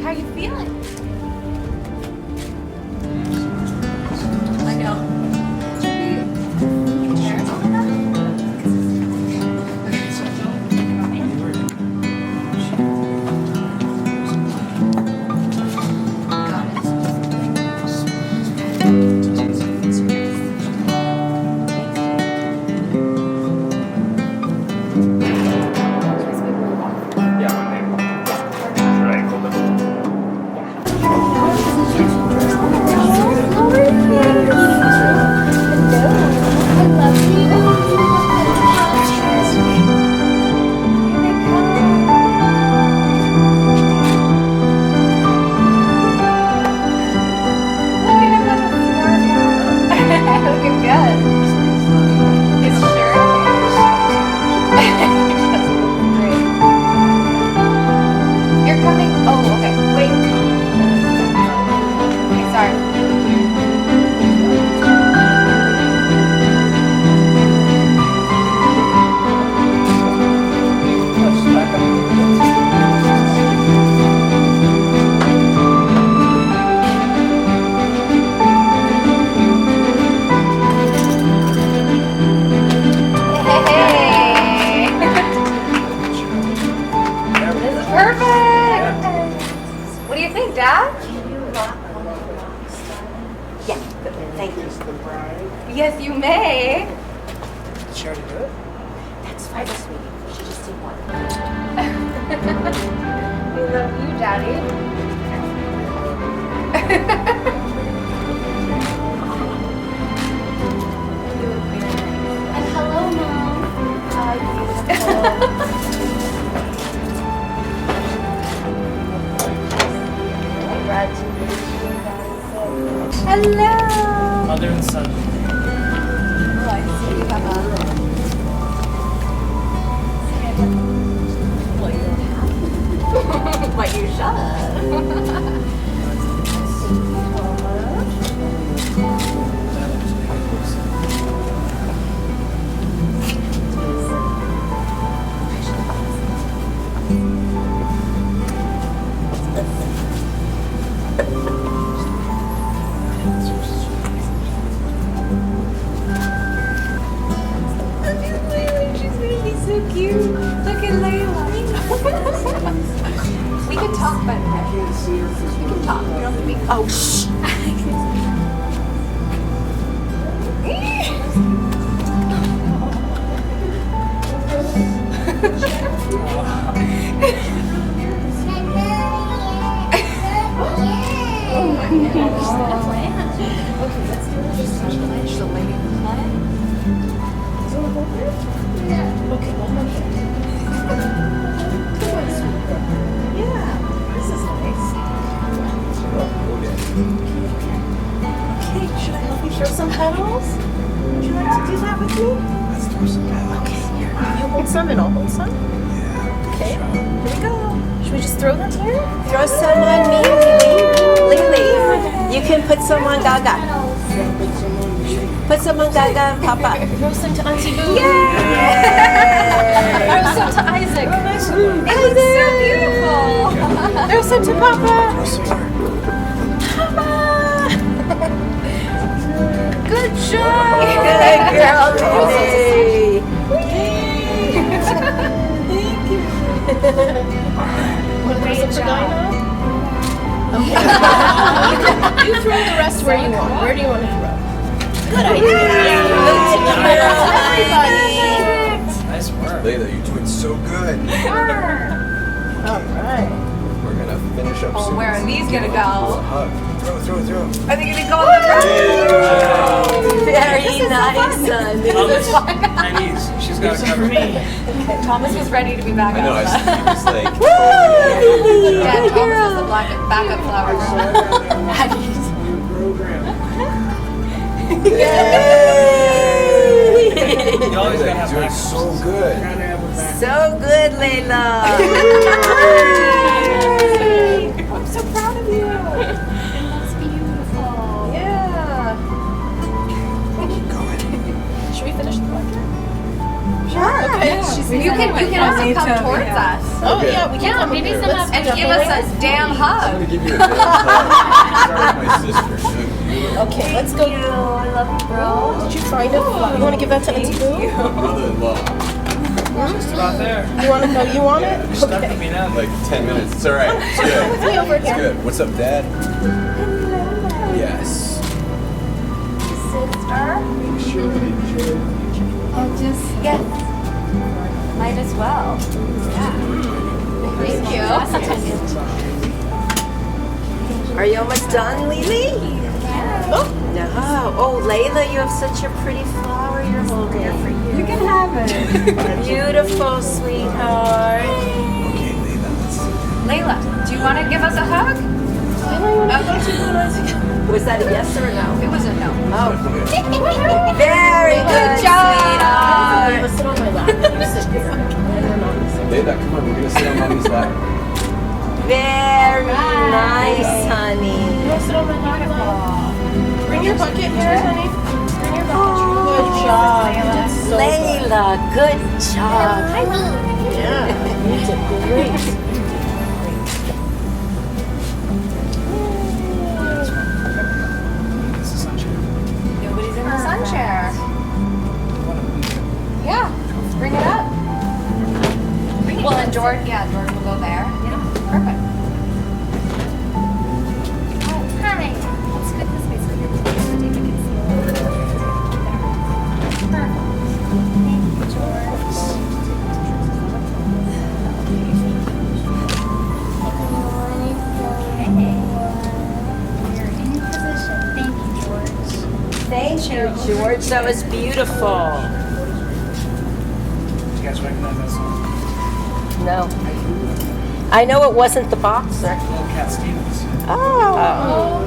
How you feeling? I know. Yes, you may. Did she already do it? That's fine, sweetie. She just didn't want it. We love you, Daddy. And hello, Mom. Hi, beautiful. Hello. Mother and son. Oh, I see you have a... Well, you don't have to. But you we can talk, but we can talk. We don't have to be. Oh, shh. Oh my gosh. Okay, let's do it. She's a lady in the plant. Is it a whole group? Yeah. Okay, one more thing. Yeah, this is nice. Okay, should I help you throw some petals? Would you like to do that with me? Let's throw some petals. Okay, here. You hold some and I'll hold some. Yeah. Okay, here we go. Should we just throw them here? Throw some on me, Lily. You can put some on Gaga. Put some on Gaga and Papa. Throw some to Auntie Boo. Yay! Throw some to Isaac. Oh, nice. It looks so beautiful. Throw some to Papa. Throw some more. Papa. Good job. Good girl, Lily. Thank you. Want to throw some to Dinah? Okay. You throw the rest where you want. Where do you want to throw? Good idea. Everybody. Nice work. Layla, you're doing so good. All right. We're gonna finish up soon. Where are these gonna A go? hug. Throw. Are they gonna go on the ground? Very nice, son. Chinese. She's got to cover me. Thomas was ready to be back I know, on. he was like, Yeah, Thomas was the backup flower girl. You always gotta have doing back. so good. So good, Layla. I'm so proud of you. That's beautiful. Yeah. Keep going. Should we finish the portrait? Sure. Okay. You can also come towards us. Oh yeah, we can come maybe here. some Let's of And the give us a damn I'm hug. gonna give you a damn hug. Start with my sister. Okay, let's go. I love you, bro. Did you find it? You want to give that to Auntie Boo? Brother-in-law. Just about there. You want to know? You want it? Stuck Okay. with me now. Like 10 minutes. It's alright. It's good. With me over It's here. good. What's up, Dad? Yes. Sister. Make sure you enjoy. Oh, just yes. Might as well. Yeah. Thank you. Are you almost done, Lily? Oh, No. Oh, Layla, you have such a pretty flower you're holding. You can have it. Beautiful, sweetheart. Okay, Layla, let's see. Layla, do you want to give us a hug? Was that a yes or a no? It was a no. Oh. Very good, job. sweetheart. let's sit on my lap. You sit here. Layla, come on, we're gonna sit on mommy's lap. Very nice, honey. You want to sit on my lap? Bring your bucket here, honey. Bring your bucket. Good job. You did so good. Layla, good job. Yeah, you did great. This is sunshine. Nobody's in the sun chair. Yeah, bring it up. Well, and Jordan, Jordan will go there. Yeah, perfect. Oh, hi. Let's scoot this way so your David can see a little bit. Perfect. Thank you, George. Okay. You're in position. Thank you, George. Thank you, George. That was beautiful. Did you guys recognize that song? No. I know it wasn't the boxer. Little Cat Stevens. Oh.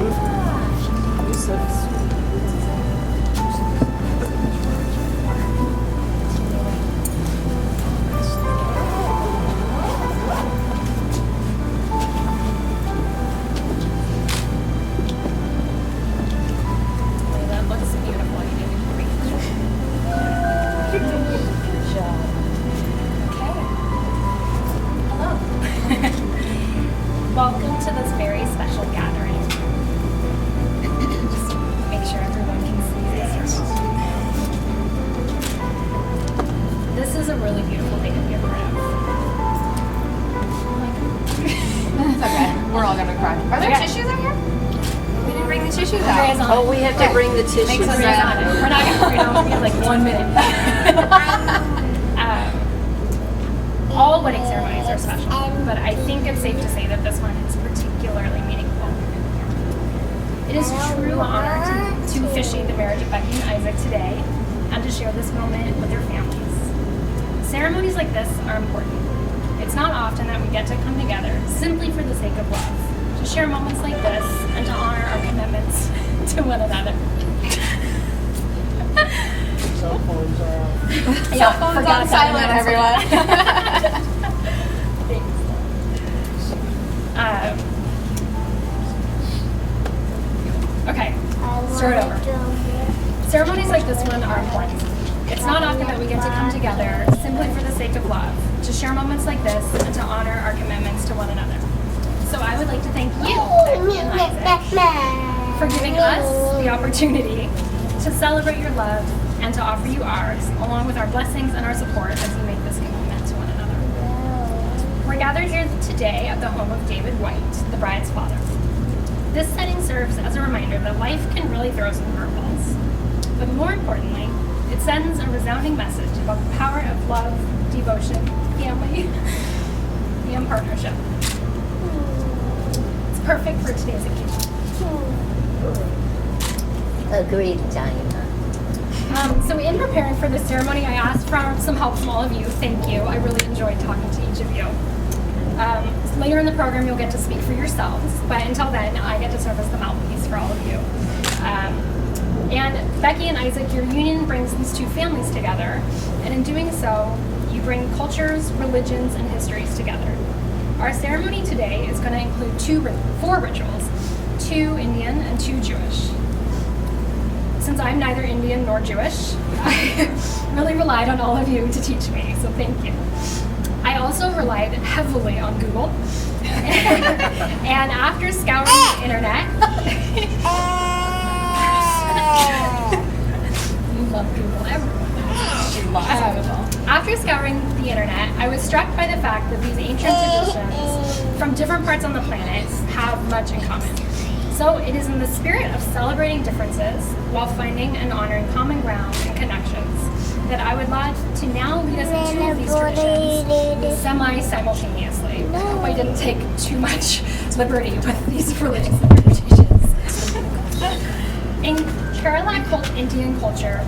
That looks beautiful. You did a great job. Okay. Hello. Welcome to this very special gathering. Just make sure everyone can see this. This is a really beautiful day to be a part of. It's okay. We're all gonna cry. Are there tissues in here? We didn't bring the tissues out. Oh, we have to bring the tissues. Makes us mad. We're not gonna. We have like 1 minute. All wedding ceremonies are special, but I think it's safe to say that this one is particularly meaningful. It is a true honor to officiate the marriage of Becky and Isaac today, and to share this moment with their families. Ceremonies like this are important. It's not often that we get to come together simply for the sake of love, to share moments like this, and to honor our commitments to one another. Cell phones are out. Cell phones on silent, everyone. Okay, start over. Ceremonies like this one are important. It's not often that we get to come together simply for the sake of love, to share moments like this, and to honor our commitments to one another. So I would like to thank you, Becky and Isaac, for giving us the opportunity to celebrate your love and to offer you ours, along with our blessings and our support as you make this commitment to one another. We're gathered here today at the home of David White, the bride's father. This setting serves as a reminder that life can really throw some curveballs. But more importantly, it sends a resounding message about the power of love, devotion, family, and partnership. It's perfect for today's occasion. Agreed, Diana. So in preparing for this ceremony, I asked for some help from all of you. Thank you. I really enjoyed talking to each of you. Later in the program, you'll get to speak for yourselves, but until then, I get to serve as the mouthpiece for all of you. And Becky and Isaac, your union brings these two families together, and in doing so, you bring cultures, religions, and histories together. Our ceremony today is going to include four rituals, 2 Indian and 2 Jewish. Since I'm neither Indian nor Jewish, I really relied on all of you to teach me, so thank you. I also relied heavily on Google. And after scouring the internet, you love Google, everyone. After scouring the internet, I was struck by the fact that these ancient traditions from different parts on the planet have much in common. So it is in the spirit of celebrating differences while finding and honoring common ground and connections that I would like to now lead us into two of these traditions semi-simultaneously. I hope I didn't take too much liberty with these religious interpretations. In Kerala Indian culture,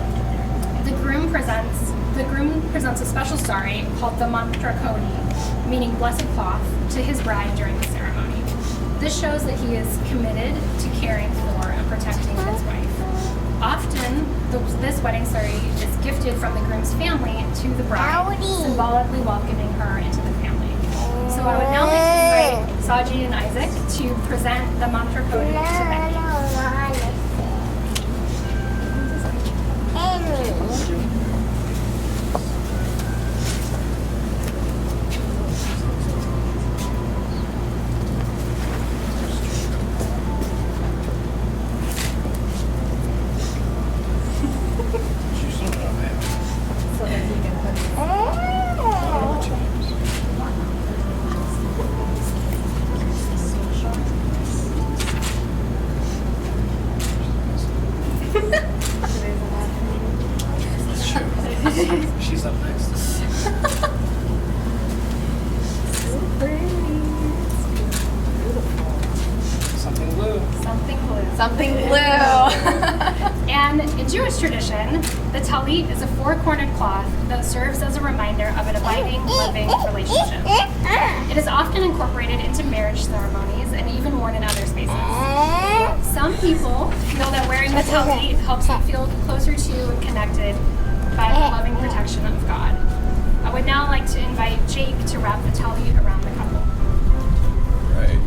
the groom presents a special story called the mantra kodi, meaning blessed cloth, to his bride during the ceremony. This shows that he is committed to caring for and protecting his wife. Often, this wedding saree is gifted from the groom's family to the bride, symbolically welcoming her into the family. So I would now like to invite Saji and Isaac to present the mantra kodi to Becky. She's up next. Something blue. Something blue. Something blue. And in Jewish tradition, the talit is a four-cornered cloth that serves as a reminder of an abiding, living relationship. It is often incorporated into marriage ceremonies and even worn in other spaces. Some people feel that wearing the talit helps them feel closer to and connected by the loving protection of God. I would now like to invite Jake to wrap the talit around the couple. Right.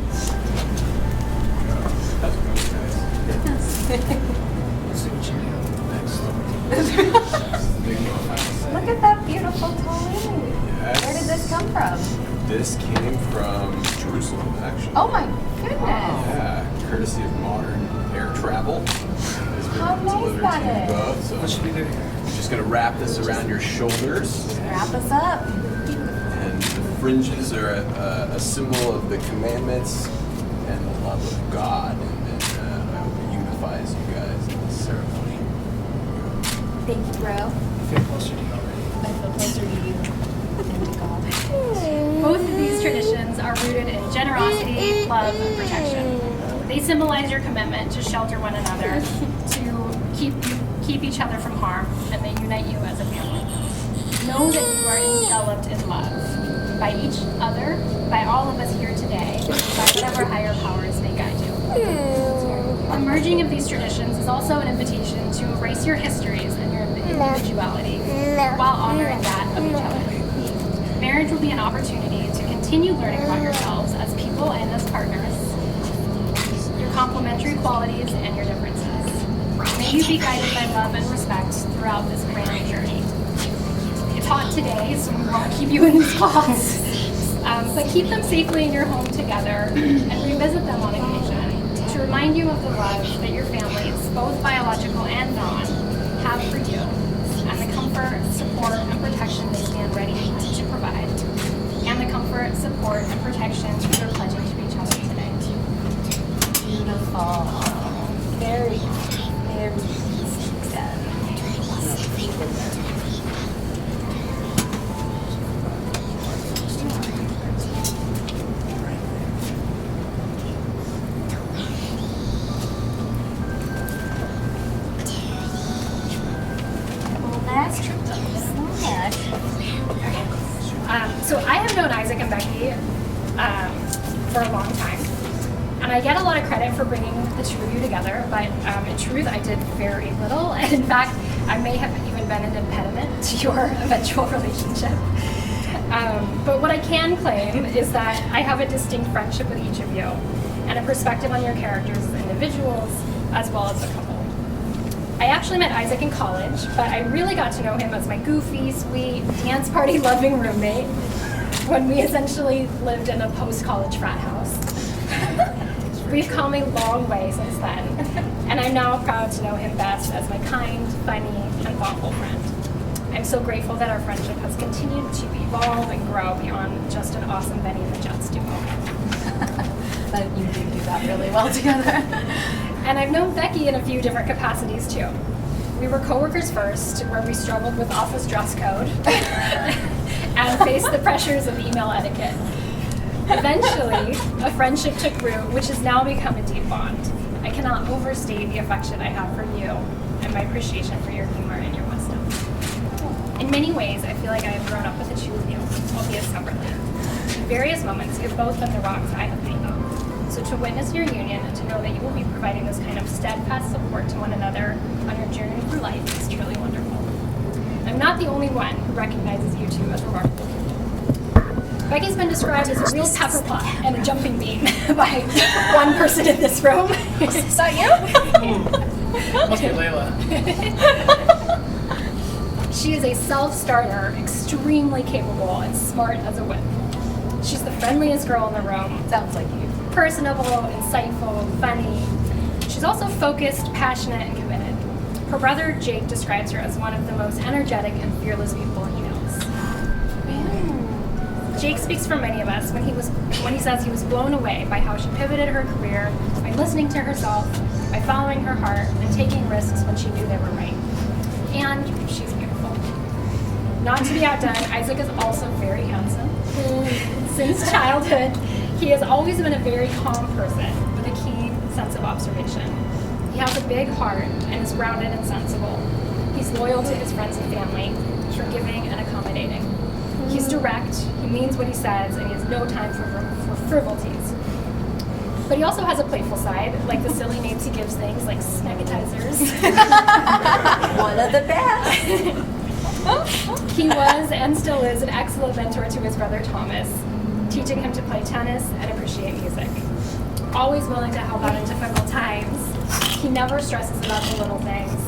Let's see what you do next. Look at that beautiful talit. Yes. Where did this come from? This came from Jerusalem, actually. Oh my goodness. Yeah, courtesy of modern air travel. It's been How nice delivered that to you is. both. So What should we do here? I'm just gonna wrap this around your shoulders, Wrap us up. and the fringes are a symbol of the commandments and the love of God, and I hope it unifies you guys in this ceremony. Thank you, bro. I feel closer to you already. I feel closer to you. And to God. Both of these traditions are rooted in generosity, love, and protection. They symbolize your commitment to shelter one another, to keep each other from harm, and they unite you as a family. Know that you are enveloped in love by each other, by all of us here today, by whatever higher powers may guide you. The merging of these traditions is also an invitation to embrace your histories and your individuality while honoring that of each other. Marriage will be an opportunity to continue learning about yourselves as people and as partners, your complementary qualities and your differences. May you be guided by love and respect throughout this grand journey. It's hot today, so we won't keep you in these pots, but keep them safely in your home together and revisit them on occasion to remind you of the love that your families, both biological and non, have for you, and the comfort, support, and protection they stand ready to provide, and the comfort, support, and protection you're pledging to each other today. Beautiful. Very, very good. Well, that's so much. So I have known Isaac and Becky for a long time, and I get a lot of credit for bringing the two of you together, but in truth, I did very little, and in fact, I may have even been an impediment to your eventual relationship. But what I can claim is that I have a distinct friendship with each of you, and a perspective on your characters as individuals, as well as a couple. I actually met Isaac in college, but I really got to know him as my goofy, sweet, dance party loving roommate. when we essentially lived in a post-college frat house. We've come a long way since then, and I'm now proud to know him best as my kind, funny, and thoughtful friend. I'm so grateful that our friendship has continued to evolve and grow beyond just an awesome Benny and the Jets duo. But you do that really well together. And I've known Becky in a few different capacities too. We were coworkers first, where we struggled with office dress code and faced the pressures of email etiquette. Eventually, a friendship took root, which has now become a deep bond. I cannot overstate the affection I have for you and my appreciation for your humor and your wisdom. In many ways, I feel like I have grown up with the two of you, albeit separately. In various moments, you have both been the rocks I have leaned on. So to witness your union and to know that you will be providing this kind of steadfast support to one another on your journey through life is truly wonderful. I'm not the only one who recognizes you two as remarkable people. Becky's been described as a real pepper pot and a jumping bean by one person in this room. Is that you? Must be Layla. She is a self-starter, extremely capable, and smart as a whip. She's the friendliest girl in the room. Sounds like you. Personable, insightful, funny. She's also focused, passionate, and committed. Her brother, Jake, describes her as one of the most energetic and fearless people he knows. Jake speaks for many of us when he says he was blown away by how she pivoted her career by listening to herself, by following her heart, and taking risks when she knew they were right. And she's beautiful. Not to be outdone, Isaac is also very handsome. Since childhood, he has always been a very calm person with a keen sense of observation. He has a big heart and is grounded and sensible. He's loyal to his friends and family, forgiving and accommodating. He's direct, he means what he says, and he has no time for frivolities. But he also has a playful side, like the silly names he gives things like snacketizers. One of the best. He was and still is an excellent mentor to his brother Thomas, teaching him to play tennis and appreciate music. Always willing to help out in difficult times, he never stresses about the little things.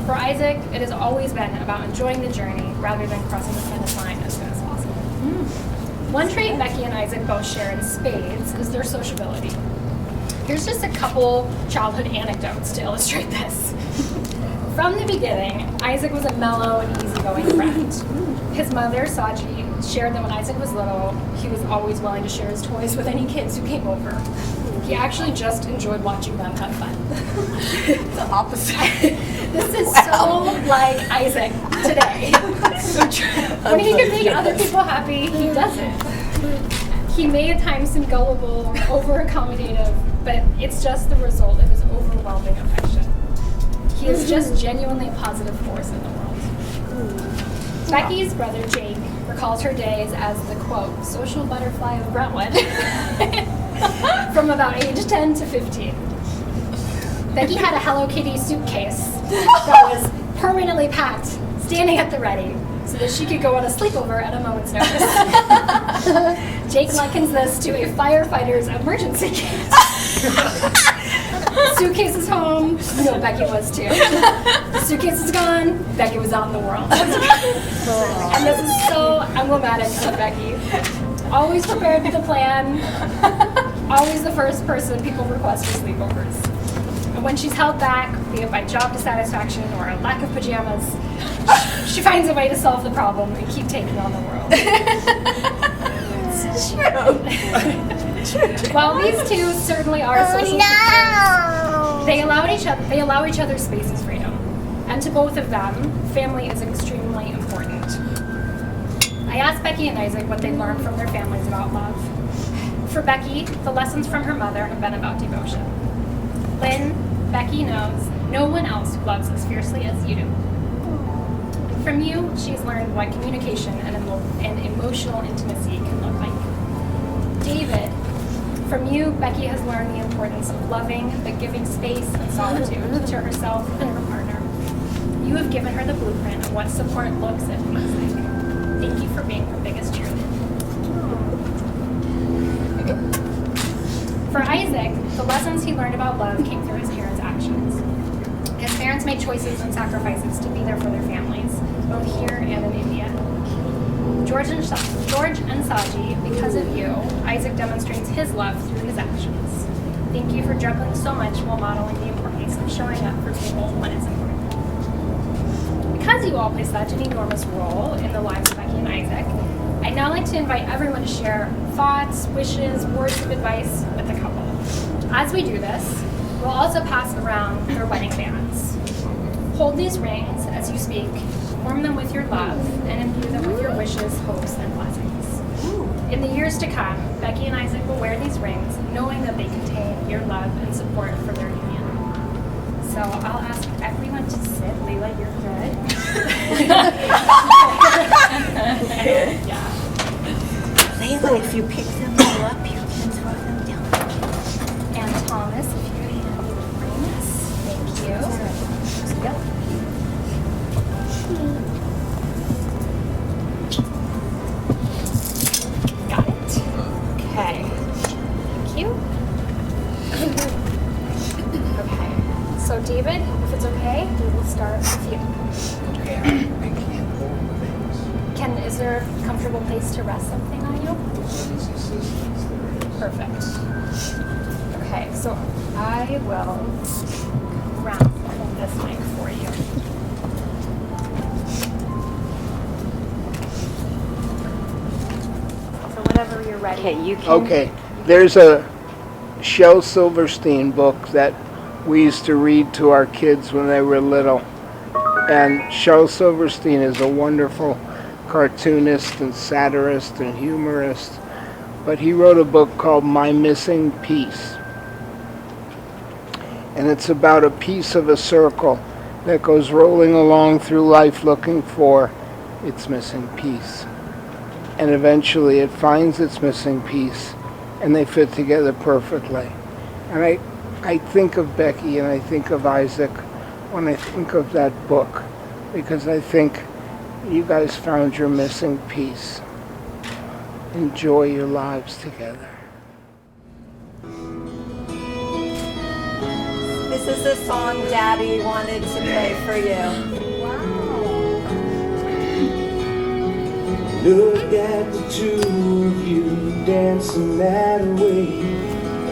For Isaac, it has always been about enjoying the journey rather than crossing the finish line as soon as possible. One trait Becky and Isaac both share in spades is their sociability. Here's just a couple childhood anecdotes to illustrate this. From the beginning, Isaac was a mellow and easygoing friend. His mother, Saji, shared that when Isaac was little, he was always willing to share his toys with any kids who came over. He actually just enjoyed watching them have fun. The opposite. This is so like Isaac today. So true. When he can make other people happy, he does it. He may at times seem gullible, over-accommodative, but it's just the result of his overwhelming affection. He is just genuinely a positive force in the world. Becky's brother, Jake, recalls her days as the, quote, social butterfly of Brentwood from about age 10 to 15. Becky had a Hello Kitty suitcase that was permanently packed, standing at the ready, so that she could go on a sleepover at a moment's notice. Jake likens this to a firefighter's emergency kit. The suitcase is home, you know Becky was too. The suitcase is gone, Becky was out in the world. And this is so emblematic of Becky. Always prepared with a plan, always the first person people request for sleepovers. And when she's held back, be it by job dissatisfaction or a lack of pajamas, she finds a way to solve the problem and keep taking on the world. It's true. While these two certainly are social creatures, they allow each other space and freedom. And to both of them, family is extremely important. I asked Becky and Isaac what they learned from their families about love. For Becky, the lessons from her mother have been about devotion. Lynn, Becky knows no one else loves as fiercely as you do. From you, she's learned what communication and emotional intimacy can look like. David, from you, Becky has learned the importance of loving but giving space and solitude to herself and her partner. You have given her the blueprint of what support looks and feels like. Thank you for being her biggest cheerleader. For Isaac, the lessons he learned about love came through his parents' actions. His parents made choices and sacrifices to be there for their families, both here and in India. George and Saji, because of you, Isaac demonstrates his love through his actions. Thank you for juggling so much while modeling the importance of showing up for people when it's important. Because you all play such an enormous role in the lives of Becky and Isaac, I'd now like to invite everyone to share thoughts, wishes, words of advice with the couple. As we do this, we'll also pass around their wedding bands. Hold these rings as you speak, warm them with your love, and imbue them with your wishes, hopes, and blessings. In the years to come, Becky and Isaac will wear these rings, knowing that they contain your love and support for their union. So I'll ask everyone to sit. Layla, you're good. Yeah. Layla, if you pick them all up, you can throw them down. And Thomas, if you hand me the rings. Thank you. Yep. Got it. Okay. Thank you. Okay. So David, if it's okay, we will start with you. Okay, I can't hold the things. Is there a comfortable place to rest something on you? Brothers and sisters, there is. Perfect. Okay, so I will come around and hold this mic for you. So whenever you're ready. Okay, you can. Okay, there's a Shel Silverstein book that we used to read to our kids when they were little. And Shel Silverstein is a wonderful cartoonist and satirist and humorist. But he wrote a book called My Missing Piece. And it's about a piece of a circle that goes rolling along through life looking for its missing piece. And eventually it finds its missing piece, and they fit together perfectly. And I think of Becky and I think of Isaac when I think of that book, because I think you guys found your missing piece. Enjoy your lives together. This is the song Daddy wanted to play for you. Look at the two of you dancing that way,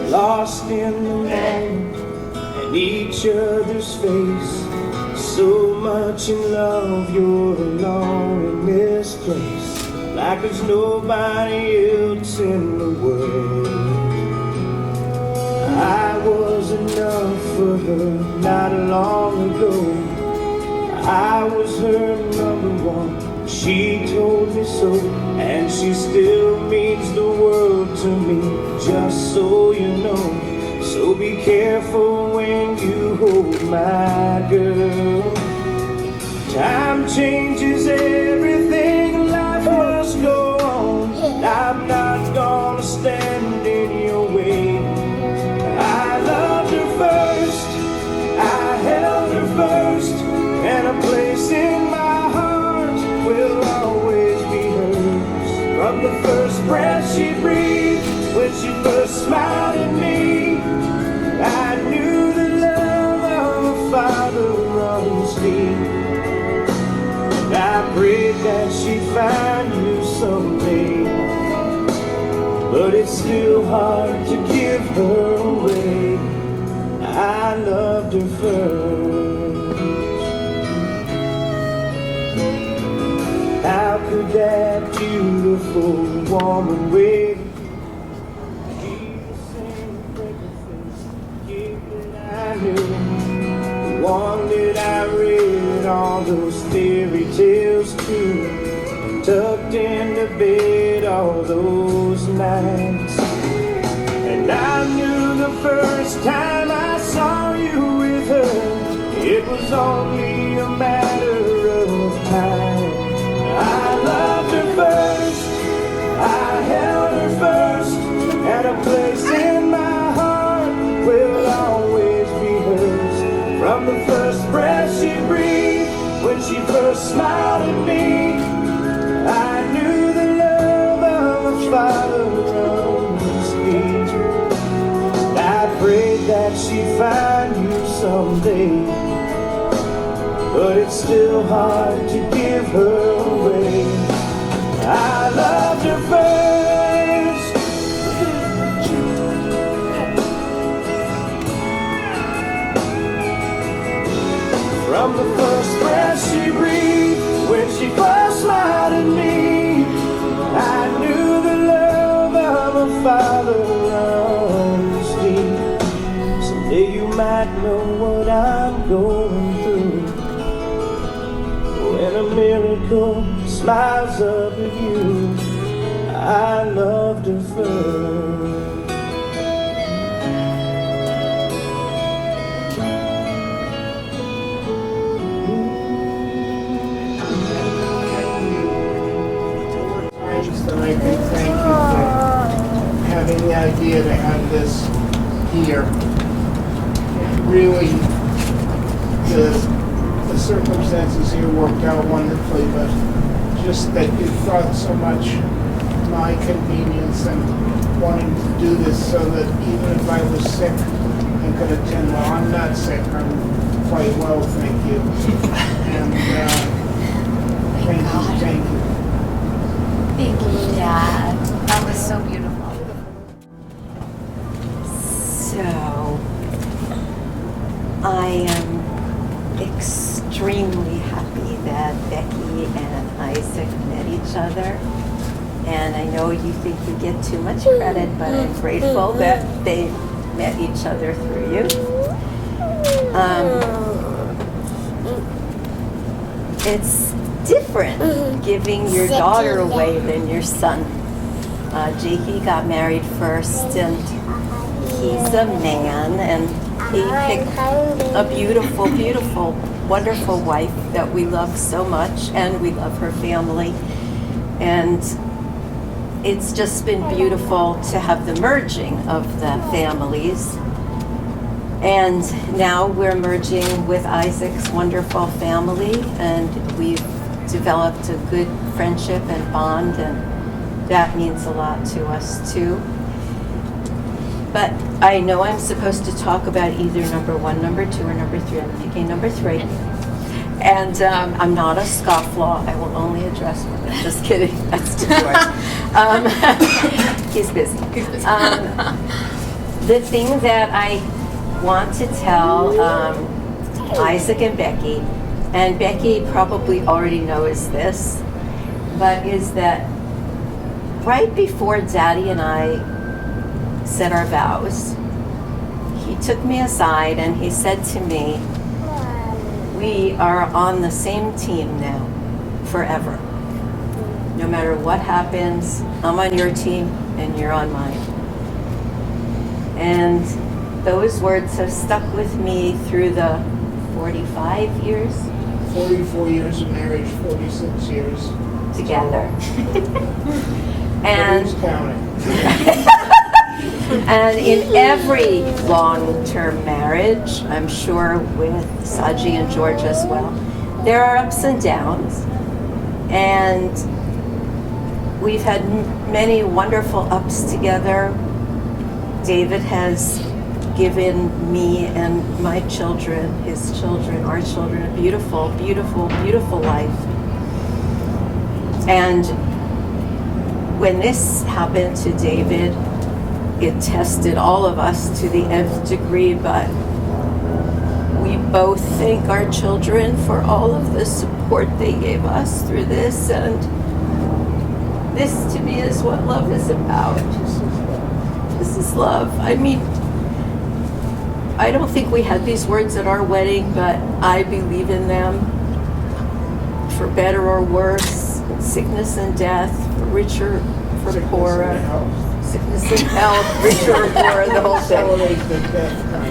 lost in the moment and each other's face. So much in love, you're alone in this place, like there's nobody else in the world. I was enough for her not long ago. I was her number one. She told me so, and she still means the world to me, just so you know. So be careful when you hold my girl. Time changes everything, life must go on. I'm not gonna stand in your way. I loved her first, I held her first, and a place in my heart will always be hers. From the first breath she breathed, when she first smiled at me, I knew the love of a father runs deep. And I prayed that she'd find you someday, but it's still hard to give her away. I loved her first. How could that beautiful woman wait? Keep the same freckle face, keep that I knew, the one that I read all those fairy tales to, tucked into bed all those nights. And I knew the first time I saw you with her, it was only a matter of time. I loved her first, I held her first, and a place in my heart will always be hers. From the first breath she breathed, when she first smiled at me, I knew the love of a father runs deep. I prayed that she'd find you someday, but it's still hard to give her away. I I loved her first. From the first breath she breathed, when she first smiled at me, I knew the love of a father runs deep. Someday you might know what I'm going through, when a miracle smiles up at you. I loved her first. And I can thank you for having the idea to have this here. And really, the circumstances here worked out wonderfully, but just that you thought so much of my convenience and wanting to do this so that even if I was sick, I could attend. Well, I'm not sick. I'm quite well, thank you. And thank you. Thank you, Dad. That was so beautiful. So, I am extremely happy that Becky and Isaac met each other. And I know you think you get too much credit, but I'm grateful that they met each other through you. It's different giving your daughter away than your son. Jakey got married first, and he's a man, and he picked a beautiful, beautiful, wonderful wife that we love so much, and we love her family. And it's just been beautiful to have the merging of the families. And now we're merging with Isaac's wonderful family, and we've developed a good friendship and bond, and that means a lot to us too. But I know I'm supposed to talk about either number 1, number 2, or number 3. I'm picking number 3. And I'm not a scofflaw. I will only address women. Just kidding. That's too short. He's busy. The thing that I want to tell Isaac and Becky probably already knows this, but is that right before Daddy and I said our vows, he took me aside and he said to me, we are on the same team now, forever. No matter what happens, I'm on your team and you're on mine. And those words have stuck with me through the 45 years 44 years of marriage, 46 years together. And who's counting? And in every long-term marriage, I'm sure with Saji and George as well, there are ups and downs. And we've had many wonderful ups together. David has given me and my children, his children, our children, a beautiful, beautiful, beautiful life. And when this happened to David, it tested all of us to the nth degree, but we both thank our children for all of the support they gave us through this, and this to me is what love is about. This is love. I mean, I don't think we had these words at our wedding, but I believe in them. For better or worse, sickness and death, for richer, for poorer. Sickness and health, richer or poorer, the whole thing.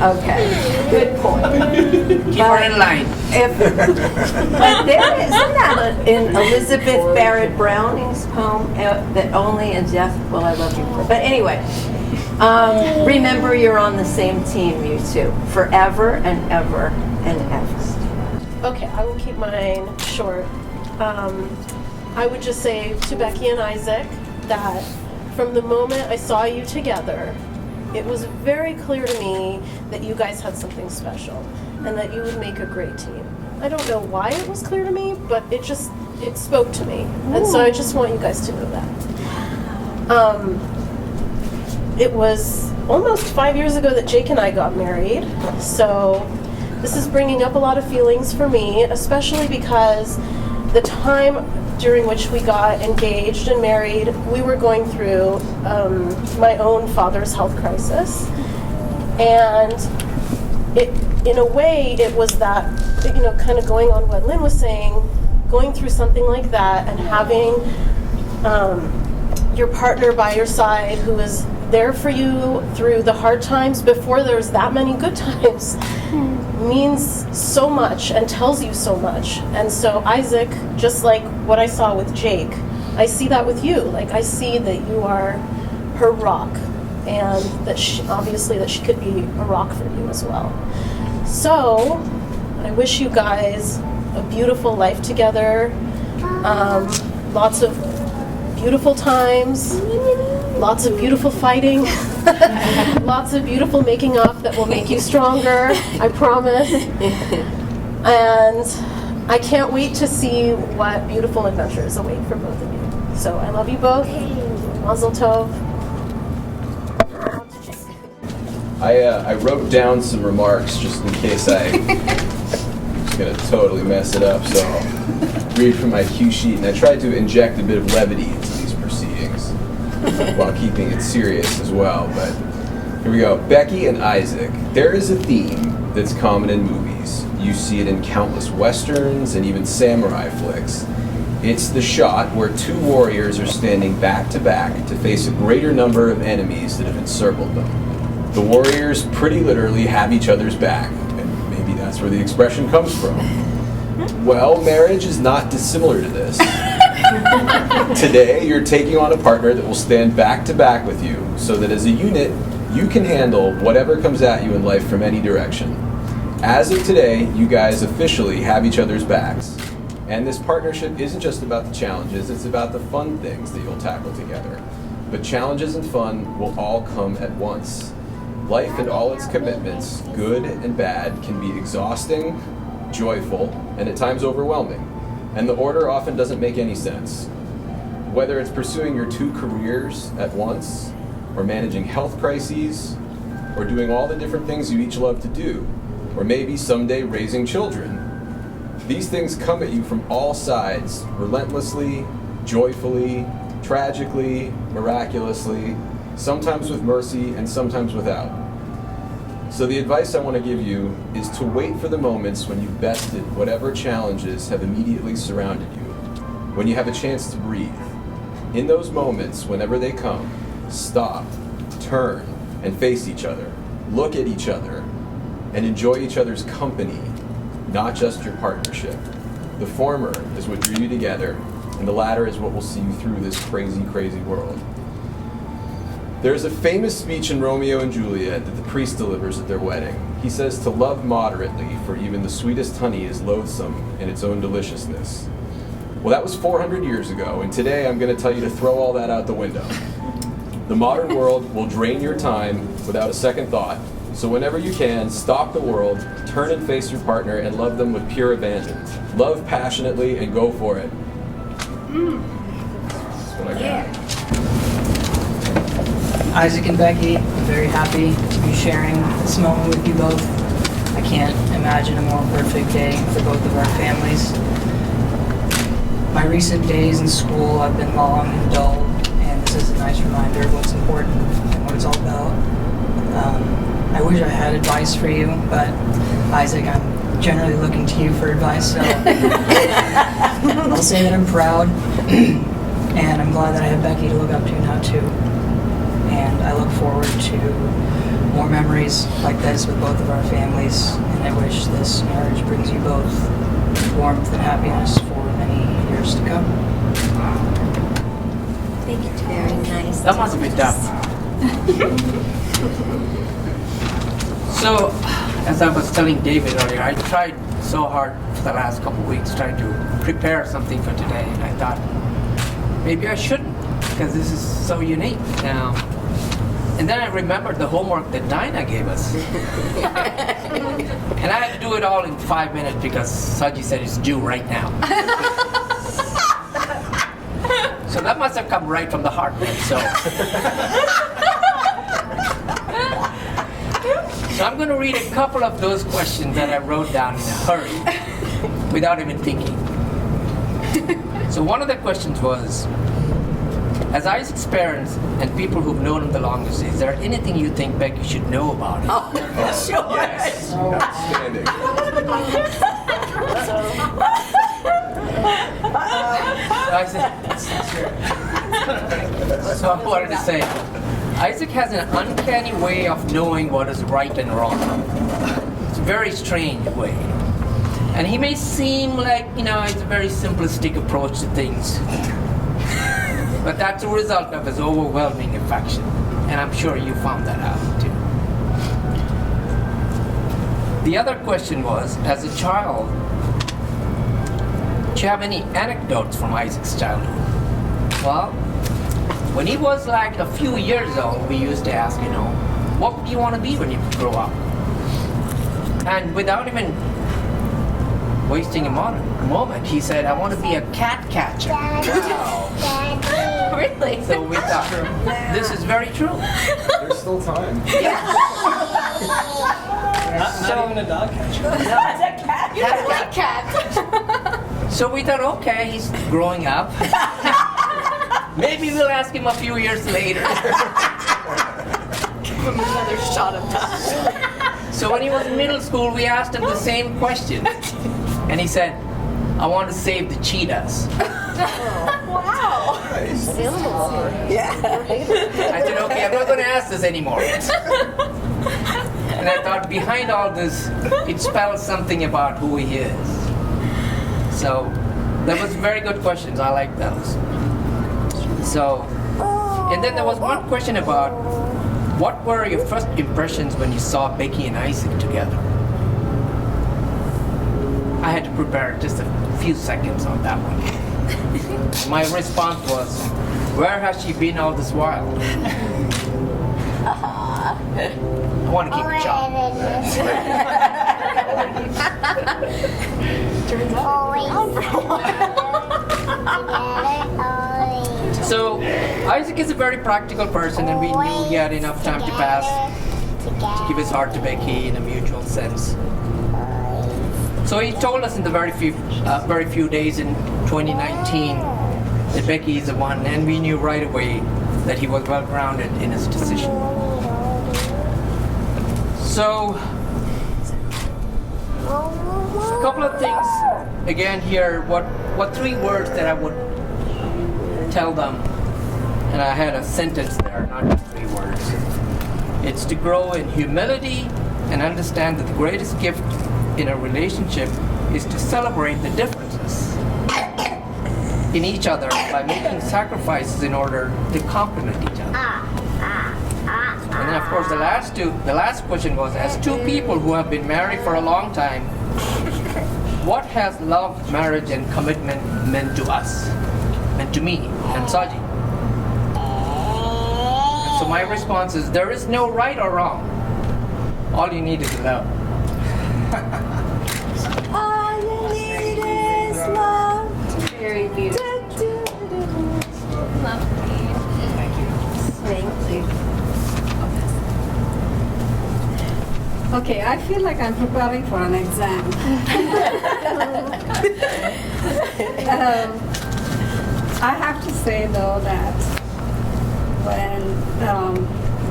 Okay, good point. Keep her in line. But there isn't that in Elizabeth Barrett Browning's poem that only in death will I love you for. But anyway, remember you're on the same team, you two, forever and ever and ever. Okay, I will keep mine short. I would just say to Becky and Isaac that from the moment I saw you together, it was very clear to me that you guys had something special and that you would make a great team. I don't know why it was clear to me, but it it spoke to me. And so I just want you guys to know that. It was almost 5 years ago that Jake and I got married. So this is bringing up a lot of feelings for me, especially because the time during which we got engaged and married, we were going through my own father's health crisis. And in a way, it was that, kind of going on what Lynn was saying, going through something like that and having your partner by your side who is there for you through the hard times before there's that many good times means so much and tells you so much. And so Isaac, just like what I saw with Jake, I see that with you. Like, I see that you are her rock, and that obviously that she could be a rock for you as well. So I wish you guys a beautiful life together, lots of beautiful times, lots of beautiful fighting, lots of beautiful making up that will make you stronger, I promise. And I can't wait to see what beautiful adventures await for both of you. So I love you both. Mazel tov. I wrote down some remarks just in case I'm going to totally mess it up, so I'll read from my cue sheet, and I tried to inject a bit of levity into these proceedings while keeping it serious as well. But here we go. Becky and Isaac. There is a theme that's common in movies. You see it in countless westerns and even samurai flicks. It's the shot where two warriors are standing back to back to face a greater number of enemies that have encircled them. The warriors pretty literally have each other's back, and maybe that's where the expression comes from. Well, marriage is not dissimilar to this. Today, you're taking on a partner that will stand back to back with you, so that as a unit, you can handle whatever comes at you in life from any direction. As of today, you guys officially have each other's backs. And this partnership isn't just about the challenges, it's about the fun things that you'll tackle together. But challenges and fun will all come at once. Life and all its commitments, good and bad, can be exhausting, joyful, and at times overwhelming. And the order often doesn't make any sense. Whether it's pursuing your two careers at once, or managing health crises, or doing all the different things you each love to do, or maybe someday raising children. These things come at you from all sides, relentlessly, joyfully, tragically, miraculously, sometimes with mercy and sometimes without. So the advice I want to give you is to wait for the moments when you've bested whatever challenges have immediately surrounded you, when you have a chance to breathe. In those moments, whenever they come, stop, turn, and face each other, look at each other, and enjoy each other's company, not just your partnership. The former is what drew you together, and the latter is what will see you through this crazy, crazy world. There's a famous speech in Romeo and Juliet that the priest delivers at their wedding. He says to love moderately, for even the sweetest honey is loathsome in its own deliciousness. Well, that was 400 years ago, and today I'm going to tell you to throw all that out the window. The modern world will drain your time without a second thought, so whenever you can, stop the world, turn and face your partner, and love them with pure abandon. Love passionately and go for it. That's what I got. Isaac and Becky, I'm very happy to be sharing this moment with you both. I can't imagine a more perfect day for both of our families. My recent days in school have been long and dull, and this is a nice reminder of what's important and what it's all about. I wish I had advice for you, but Isaac, I'm generally looking to you for advice, so I'll say that I'm proud, and I'm glad that I have Becky to look up to now too. And I look forward to more memories like this with both of our families, and I wish this marriage brings you both warmth and happiness for many years to come. Thank you. Very nice. That must have been tough. So, as I was telling David earlier, I tried so hard for the last couple of weeks trying to prepare something for today, and I thought maybe I shouldn't, because this is so unique now. And then I remembered the homework that Dinah gave us. And I had to do it all in 5 minutes because Saji said it's due right now. So that must have come right from the heart then. So I'm going to read a couple of those questions that I wrote down in a hurry without even thinking. So one of the questions was, as Isaac's parents and people who've known him the longest, is there anything you think Becky should know about him? Oh, sure. Yes. Outstanding. So I wanted to say, Isaac has an uncanny way of knowing what is right and wrong. It's a very strange way. And he may seem like, it's a very simplistic approach to things. But that's a result of his overwhelming affection. And I'm sure you found that out too. The other question was, as a child, do you have any anecdotes from Isaac's childhood? Well, when he was like a few years old, we used to ask, what do you want to be when you grow up? And without even wasting a moment, he said, I want to be a cat catcher. Really? So we thought, this is very true. There's still time. Not even a dog catcher. Cat. So we thought, okay, he's growing up. Maybe we'll ask him a few years later. Give him another shot of time. So when he was in middle school, we asked him the same question. And he said, I want to save the cheetahs. Wow. Nice. Yeah. I said, okay, I'm not going to ask this anymore. And I thought behind all this, it spells something about who he is. So that was very good questions. I like those. So, and then there was one question about what were your first impressions when you saw Becky and Isaac together? I had to prepare just a few seconds on that one. My response was, where has she been all this while? I want to keep it short. So, Isaac is a very practical person, and we knew he had enough time to pass to give his heart to Becky in a mutual sense. So he told us in the very few days in 2019 that Becky is the one, and we knew right away that he was well grounded in his decision. So, a couple of things again here. What 3 words that I would tell them, and I had a sentence there, not just 3 words. It's to grow in humility and understand that the greatest gift in a relationship is to celebrate the differences in each other by making sacrifices in order to complement each other. And then of course the last question was, as 2 people who have been married for a long time, what has love, marriage, and commitment meant to us, meant to me and Saji? And so my response is, there is no right or wrong. All you need is love. All you need is love. Very beautiful. Lovely. Thank you. Okay, I feel like I'm preparing for an exam. I have to say though that when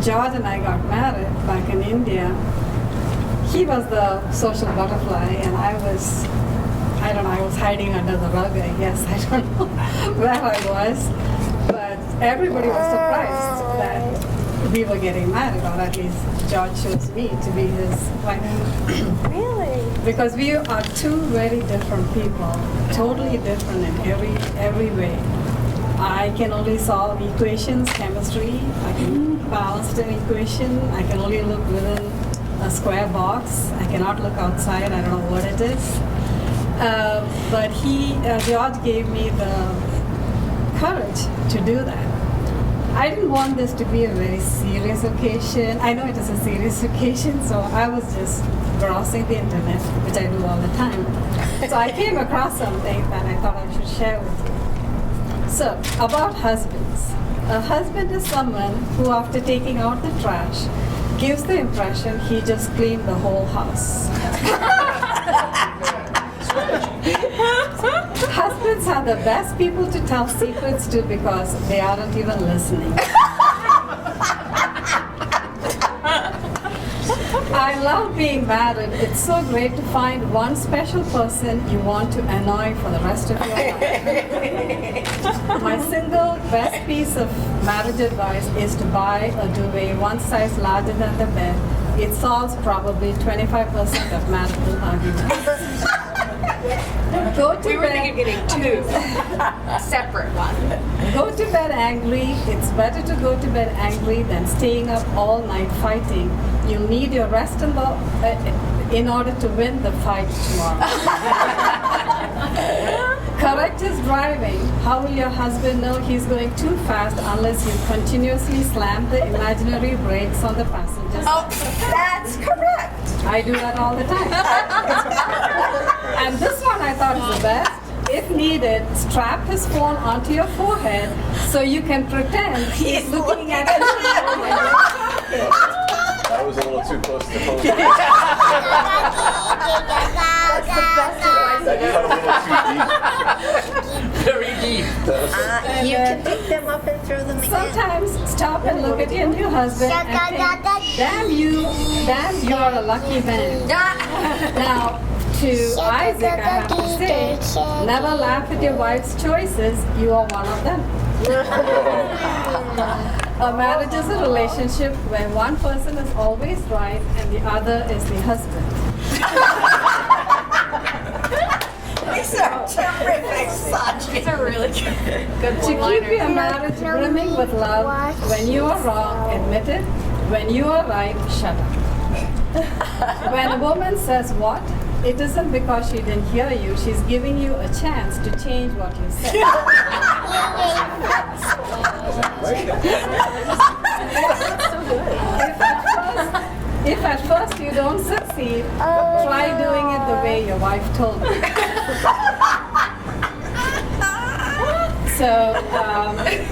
George and I got married back in India, he was the social butterfly and I was hiding under the rug, I guess. I don't know where I was. But everybody was surprised that we were getting married, or at least George chose me to be his wife. Really? Because we are 2 very different people, totally different in every way. I can only solve equations, chemistry. I can balance an equation. I can only look within a square box. I cannot look outside. I don't know what it is. But George gave me the courage to do that. I didn't want this to be a very serious occasion. I know it is a serious occasion, so I was just browsing the internet, which I do all the time. So I came across something that I thought I should share with you. So, about husbands. A husband is someone who, after taking out the trash, gives the impression he just cleaned the whole house. Husbands are the best people to tell secrets to because they aren't even listening. I love being married. It's so great to find one special person you want to annoy for the rest of your life. My single best piece of marriage advice is to buy a duvet one size larger than the bed. It solves probably 25% of marital arguments. Go to We were bed. thinking of getting two separate ones. Go to bed angry. It's better to go to bed angry than staying up all night fighting. You'll need your rest in order to win the fight tomorrow. Correct his driving. How will your husband know he's going too fast unless you continuously slam the imaginary brakes on the passenger side? Oh, that's correct. I do that all the time. And this one I thought is the best. If needed, strap his phone onto your forehead so you can pretend he's looking at you. That was a little too close to home. That's the best advice That I've cut a ever. little too deep. Very deep. You can pick them up and throw them again. Sometimes stop and look at your new husband and think, damn, you are a lucky man. Now, to Isaac, I have to say, never laugh at your wife's choices. You are one of them. A marriage is a relationship where one person is always right and the other is the husband. These are terrific, Sachi. These are really good To keep your marriage brimming with love, when you are wrong, admit it. When you are right, shut up. When a woman says what, it isn't because she didn't hear you. She's giving you a chance to change what you said. If at first you don't succeed, try doing it the way your wife told you. So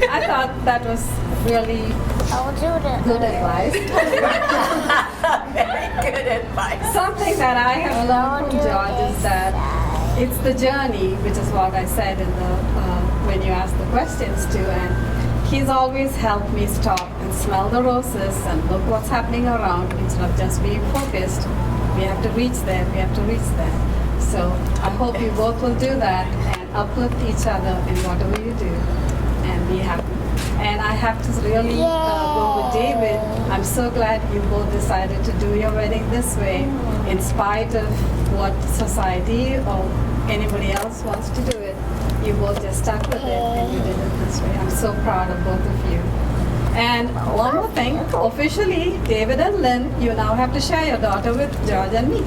I thought that was really good advice. Very good advice. Something that I have learned from George is that it's the journey, which is what I said in the when you asked the questions too, and he's always helped me stop and smell the roses and look what's happening around instead of just being focused. We have to reach there. We have to reach there. So I hope you both will do that and uplift each other in whatever you do and be happy. And I have to really go with David. I'm so glad you both decided to do your wedding this way, in spite of what society or anybody else wants to do it. You both just stuck with it and you did it this way. I'm so proud of both of you. And one more thing, officially, David and Lynn, you now have to share your daughter with George and me.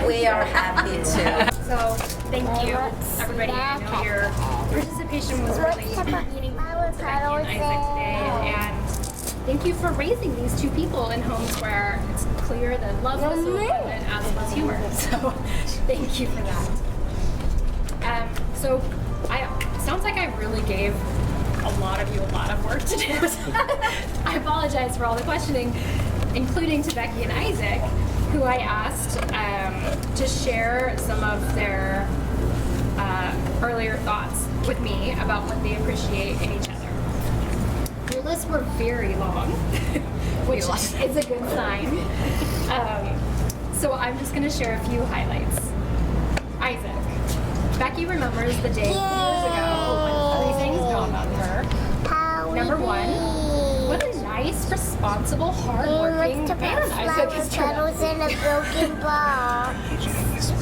We are happy to. So, thank you, everybody. I know your participation was really meaningful to Becky and Isaac today, and thank you for raising these two people in homes where it's clear that love was so important as was humor. So, thank you for that. So, sounds like I really gave a lot of you a lot of work to do. I apologize for all the questioning, including to Becky and Isaac, who I asked to share some of their earlier thoughts with me about what they appreciate in each other. Your lists were very long, which is a good sign. So I'm just going to share a few highlights. Isaac. Becky remembers the day years ago when 3 things dawned on her. Number 1, what a nice, responsible, hardworking man Isaac has turned out to be. in a broken box.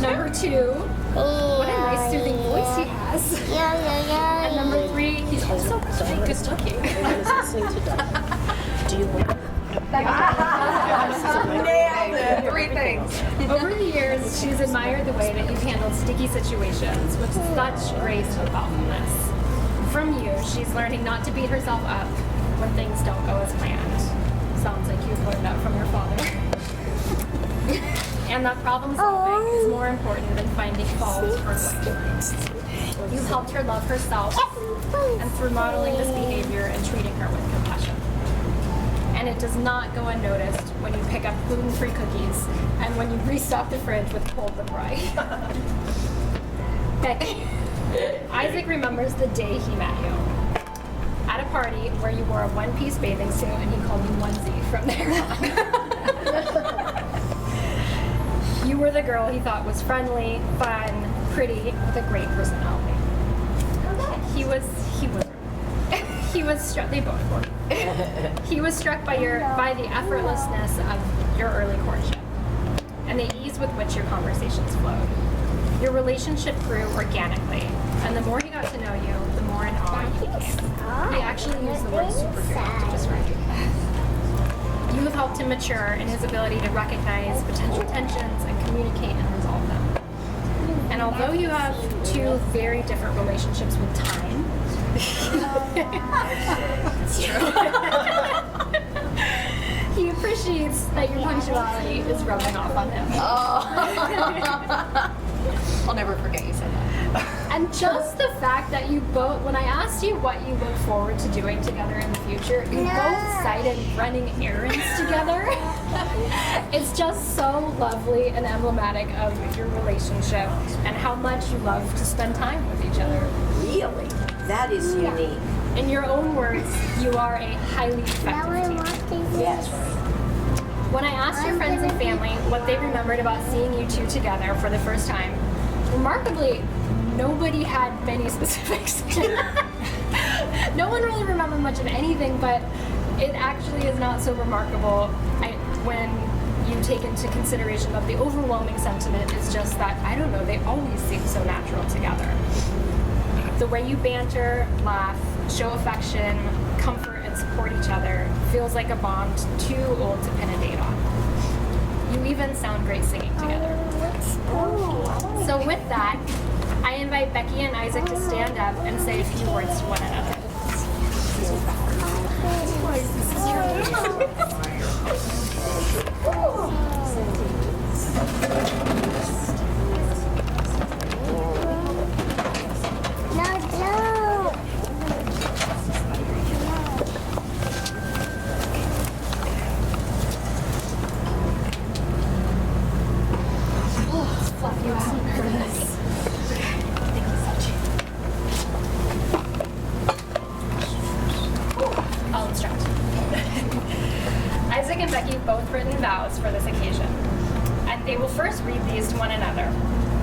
Number 2, what a nice soothing voice he has. And number 3, he's also really good looking. Do you want? Nailed it. 3 things. Over the years, she's admired the way that you've handled sticky situations with such grace and thoughtfulness. From you, she's learning not to beat herself up when things don't go as planned. Sounds like you've learned that from your father. and that problem solving is more important than finding fault or blame. You helped her love herself, and through modeling this behavior and treating her with compassion. And it does not go unnoticed when you pick up gluten-free cookies and when you restock the fridge with cold LeBray. Becky, Isaac remembers the day he met you. At a party where you wore a one-piece bathing suit and he called you onesie from there on. You were the girl he thought was friendly, fun, pretty, with a great personality. He was struck. They both were. He was struck by the effortlessness of your early courtship and the ease with which your conversations flowed. Your relationship grew organically, and the more he got to know you, the more in awe you became. He actually used the word superhero to describe you. You have helped him mature in his ability to recognize potential tensions and communicate and resolve them. And although you have two very different relationships with time, he appreciates that your punctuality is rubbing off on him. I'll never forget you said that. And just the fact that you both, when I asked you what you look forward to doing together in the future, you both cited running errands together. It's just so lovely and emblematic of your relationship and how much you love to spend time with each other. Really? That is unique. In your own words, you are a highly effective team. Yes. When I asked your friends and family what they remembered about seeing you two together for the first time, remarkably, nobody had many specifics. No one really remembered much of anything, but it actually is not so remarkable when you take into consideration that the overwhelming sentiment is just that, I don't know, they always seem so natural together. The way you banter, laugh, show affection, comfort, and support each other feels like a bond too old to pin a date on. You even sound great singing together. So with that, I invite Becky and Isaac to stand up and say a few words to one another. I'll instruct. Isaac and Becky have both written vows for this occasion, and they will first read these to one another,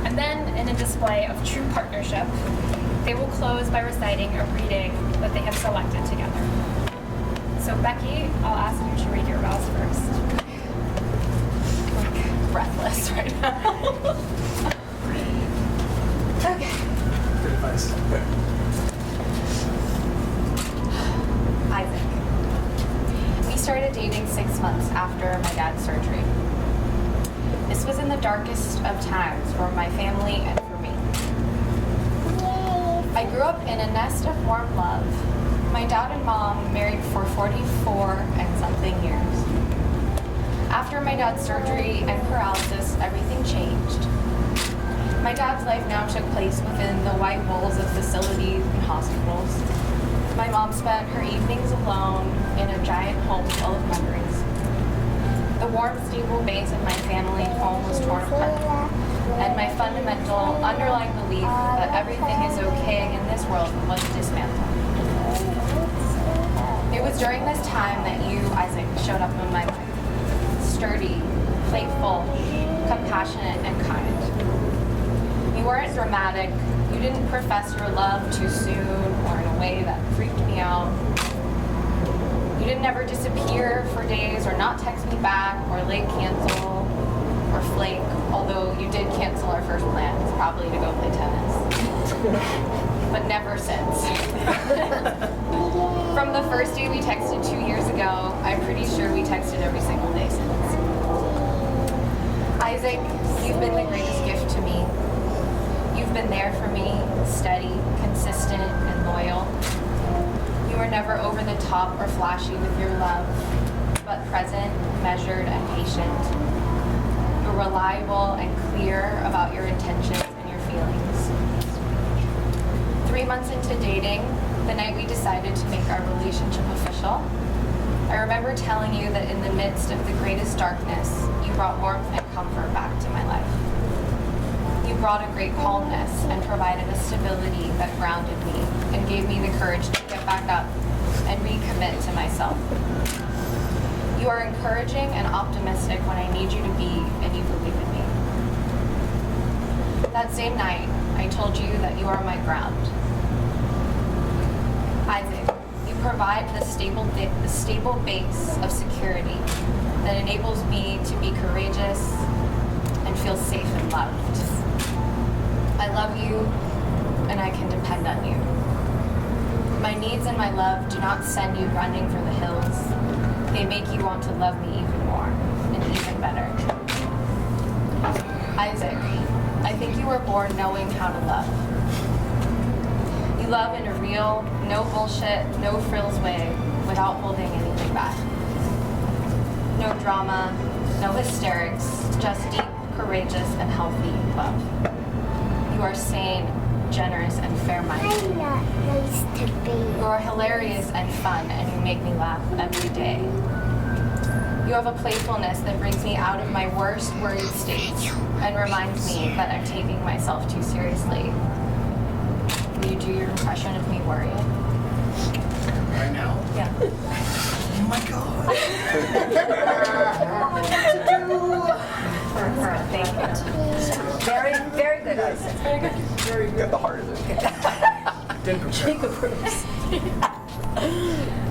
and then, in a display of true partnership, they will close by reciting a reading that they have selected together. So Becky, I'll ask you to read your vows first. I'm breathless right now. Okay. Good advice. Isaac. We started dating 6 months after my dad's surgery. This was in the darkest of times for my family and for me. I grew up in a nest of warm love. My dad and mom married for 44 and something years. After my dad's surgery and paralysis, everything changed. My dad's life now took place within the white walls of facilities and hospitals. My mom spent her evenings alone in a giant home full of memories. The warm, stable base of my family home was torn apart, and my fundamental, underlying belief that everything is okay in this world was dismantled. It was during this time that you, Isaac, showed up in my life. Sturdy, playful, compassionate, and kind. You weren't dramatic. You didn't profess your love too soon or in a way that freaked me out. You didn't ever disappear for days or not text me back or late cancel or flake, although you did cancel our first plans, probably to go play tennis. But never since. From the first day we texted 2 years ago, I'm pretty sure we texted every single day since. Isaac, you've been the greatest gift to me. You've been there for me, steady, consistent, and loyal. You were never over the top or flashy with your love, but present, measured, and patient. You are reliable and clear about your intentions and your feelings. 3 months into dating, the night we decided to make our relationship official, I remember telling you that in the midst of the greatest darkness, you brought warmth and comfort back to my life. You brought a great calmness and provided a stability that grounded me and gave me the courage to get back up and recommit to myself. You are encouraging and optimistic when I need you to be, and you believe in me. That same night, I told you that you are my ground. Isaac, you provide the stable base of security that enables me to be courageous and feel safe and loved. I love you, and I can depend on you. My needs and my love do not send you running for the hills. They make you want to love me even more and even better. Isaac, I think you were born knowing how to love. You love in a real, no bullshit, no frills way without holding anything back. No drama, no hysterics, just deep, courageous, and healthy love. You are sane, generous, and fair-minded. I'm not nice to be. You are hilarious and fun, and you make me laugh every day. You have a playfulness that brings me out of my worst worried states and reminds me that I'm taking myself too seriously. Will you do your impression of me worrying? Right now? Yeah. Oh my God. Thank you. Very, very good, Isaac. Very good. You got the heart of it. Jake approves.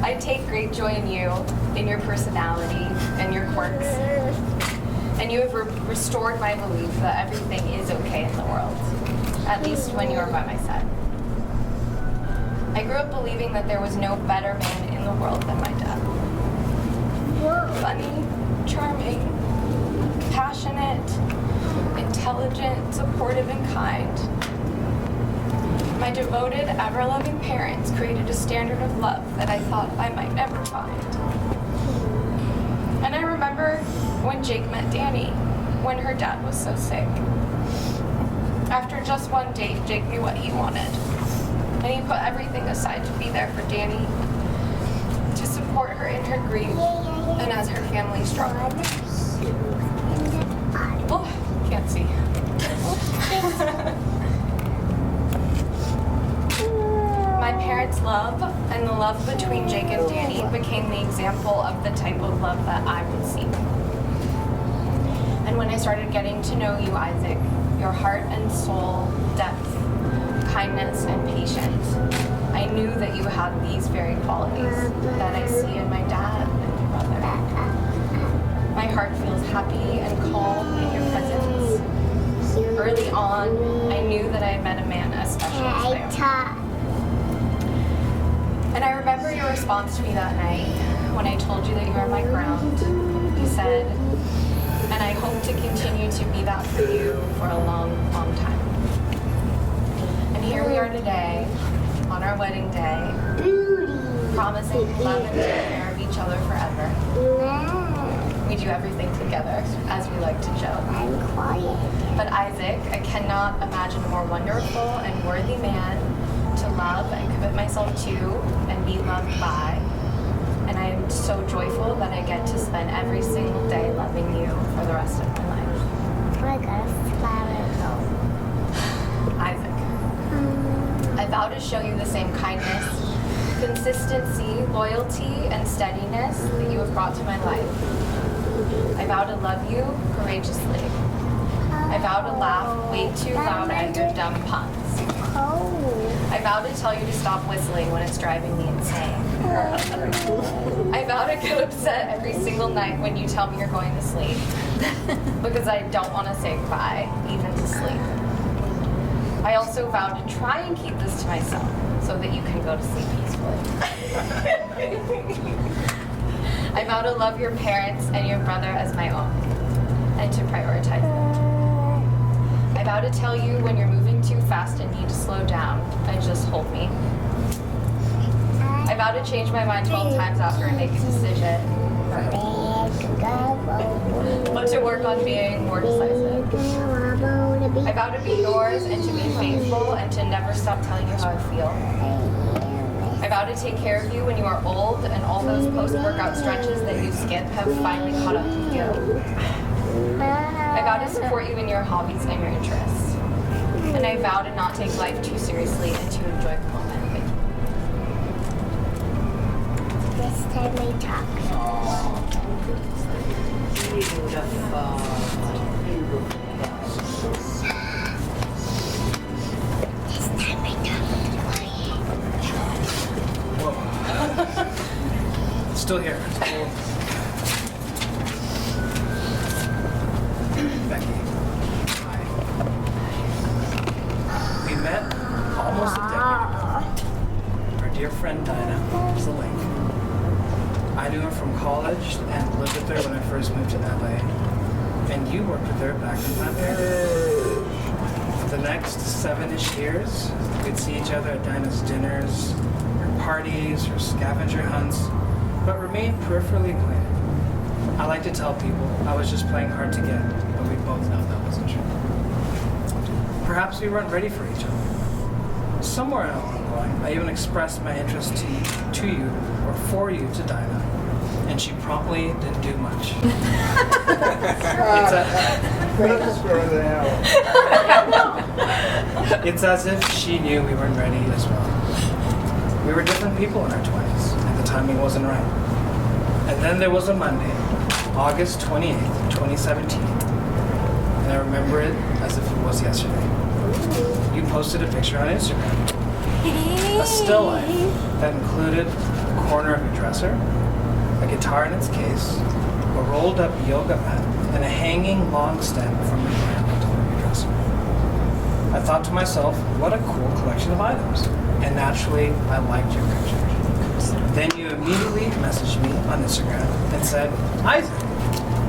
I take great joy in you, in your personality, and your quirks. And you have restored my belief that everything is okay in the world, at least when you are by my side. I grew up believing that there was no better man in the world than my dad. Funny, charming, passionate, intelligent, supportive, and kind. My devoted, ever-loving parents created a standard of love that I thought I might never find. And I remember when Jake met Danny, when her dad was so sick. After just one date, Jake knew what he wanted. And he put everything aside to be there for Danny, to support her in her grief, and as her family struggled. Oh, can't see. My parents' love and the love between Jake and Danny became the example of the type of love that I would seek. And when I started getting to know you, Isaac, your heart and soul, depth, kindness, and patience, I knew that you had these very qualities that I see in my dad and my brother. My heart feels happy and calm in your presence. Early on, I knew that I had met a man as special as my own. And I remember your response to me that night when I told you that you are my ground. You said, and I hope to continue to be that for you for a long, long time. And here we are today, on our wedding day, promising to love and take care of each other forever. We do everything together, as we like to joke. I'm quiet. But Isaac, I cannot imagine a more wonderful and worthy man to love and commit myself to and be loved by. And I am so joyful that I get to spend every single day loving you for the rest of my life. I got a flower though. Isaac, I vow to show you the same kindness, consistency, loyalty, and steadiness that you have brought to my life. I vow to love you courageously. I vow to laugh way too loud at your dumb puns. I vow to tell you to stop whistling when it's driving me insane. I vow to get upset every single night when you tell me you're going to sleep. Because I don't want to say goodbye, even to sleep. I also vow to try and keep this to myself so that you can go to sleep peacefully. I vow to love your parents and your brother as my own, and to prioritize them. I vow to tell you when you're moving too fast and need to slow down, and just hold me. I vow to change my mind 12 times after I make a decision. but to work on being more decisive. I vow to be yours and to be faithful and to never stop telling you how I feel. I vow to take care of you when you are old and all those post-workout stretches that you skip have finally caught up with you. I vow to support you in your hobbies and your interests. And I vow to not take life too seriously and to enjoy the moment. This time we talk. This time we talk. Still here. Becky. Hi. We met almost a decade ago. Our dear friend Dinah is the link. I knew her from college and lived with her when I first moved to LA. And you worked with her back in Montana. For the next 7-ish years, we'd see each other at Dinah's dinners, her parties, her scavenger hunts, but remained peripherally acquainted. I like to tell people I was just playing hard to get, but we both know that wasn't true. Perhaps we weren't ready for each other. Somewhere along the line, I even expressed my interest to you, or for you, to Dinah, and she promptly didn't do much. It's as if she knew we weren't ready as well. We were different people in our 20s, and the timing wasn't right. And then there was a Monday, August 28th, 2017, and I remember it as if it was yesterday. You posted a picture on Instagram, a still life that included the corner of your dresser, a guitar in its case, a rolled up yoga mat, and a hanging long stem from your plant on top of your dresser. I thought to myself, what a cool collection of items. And naturally, I liked your picture. Then you immediately messaged me on Instagram and said, Isaac,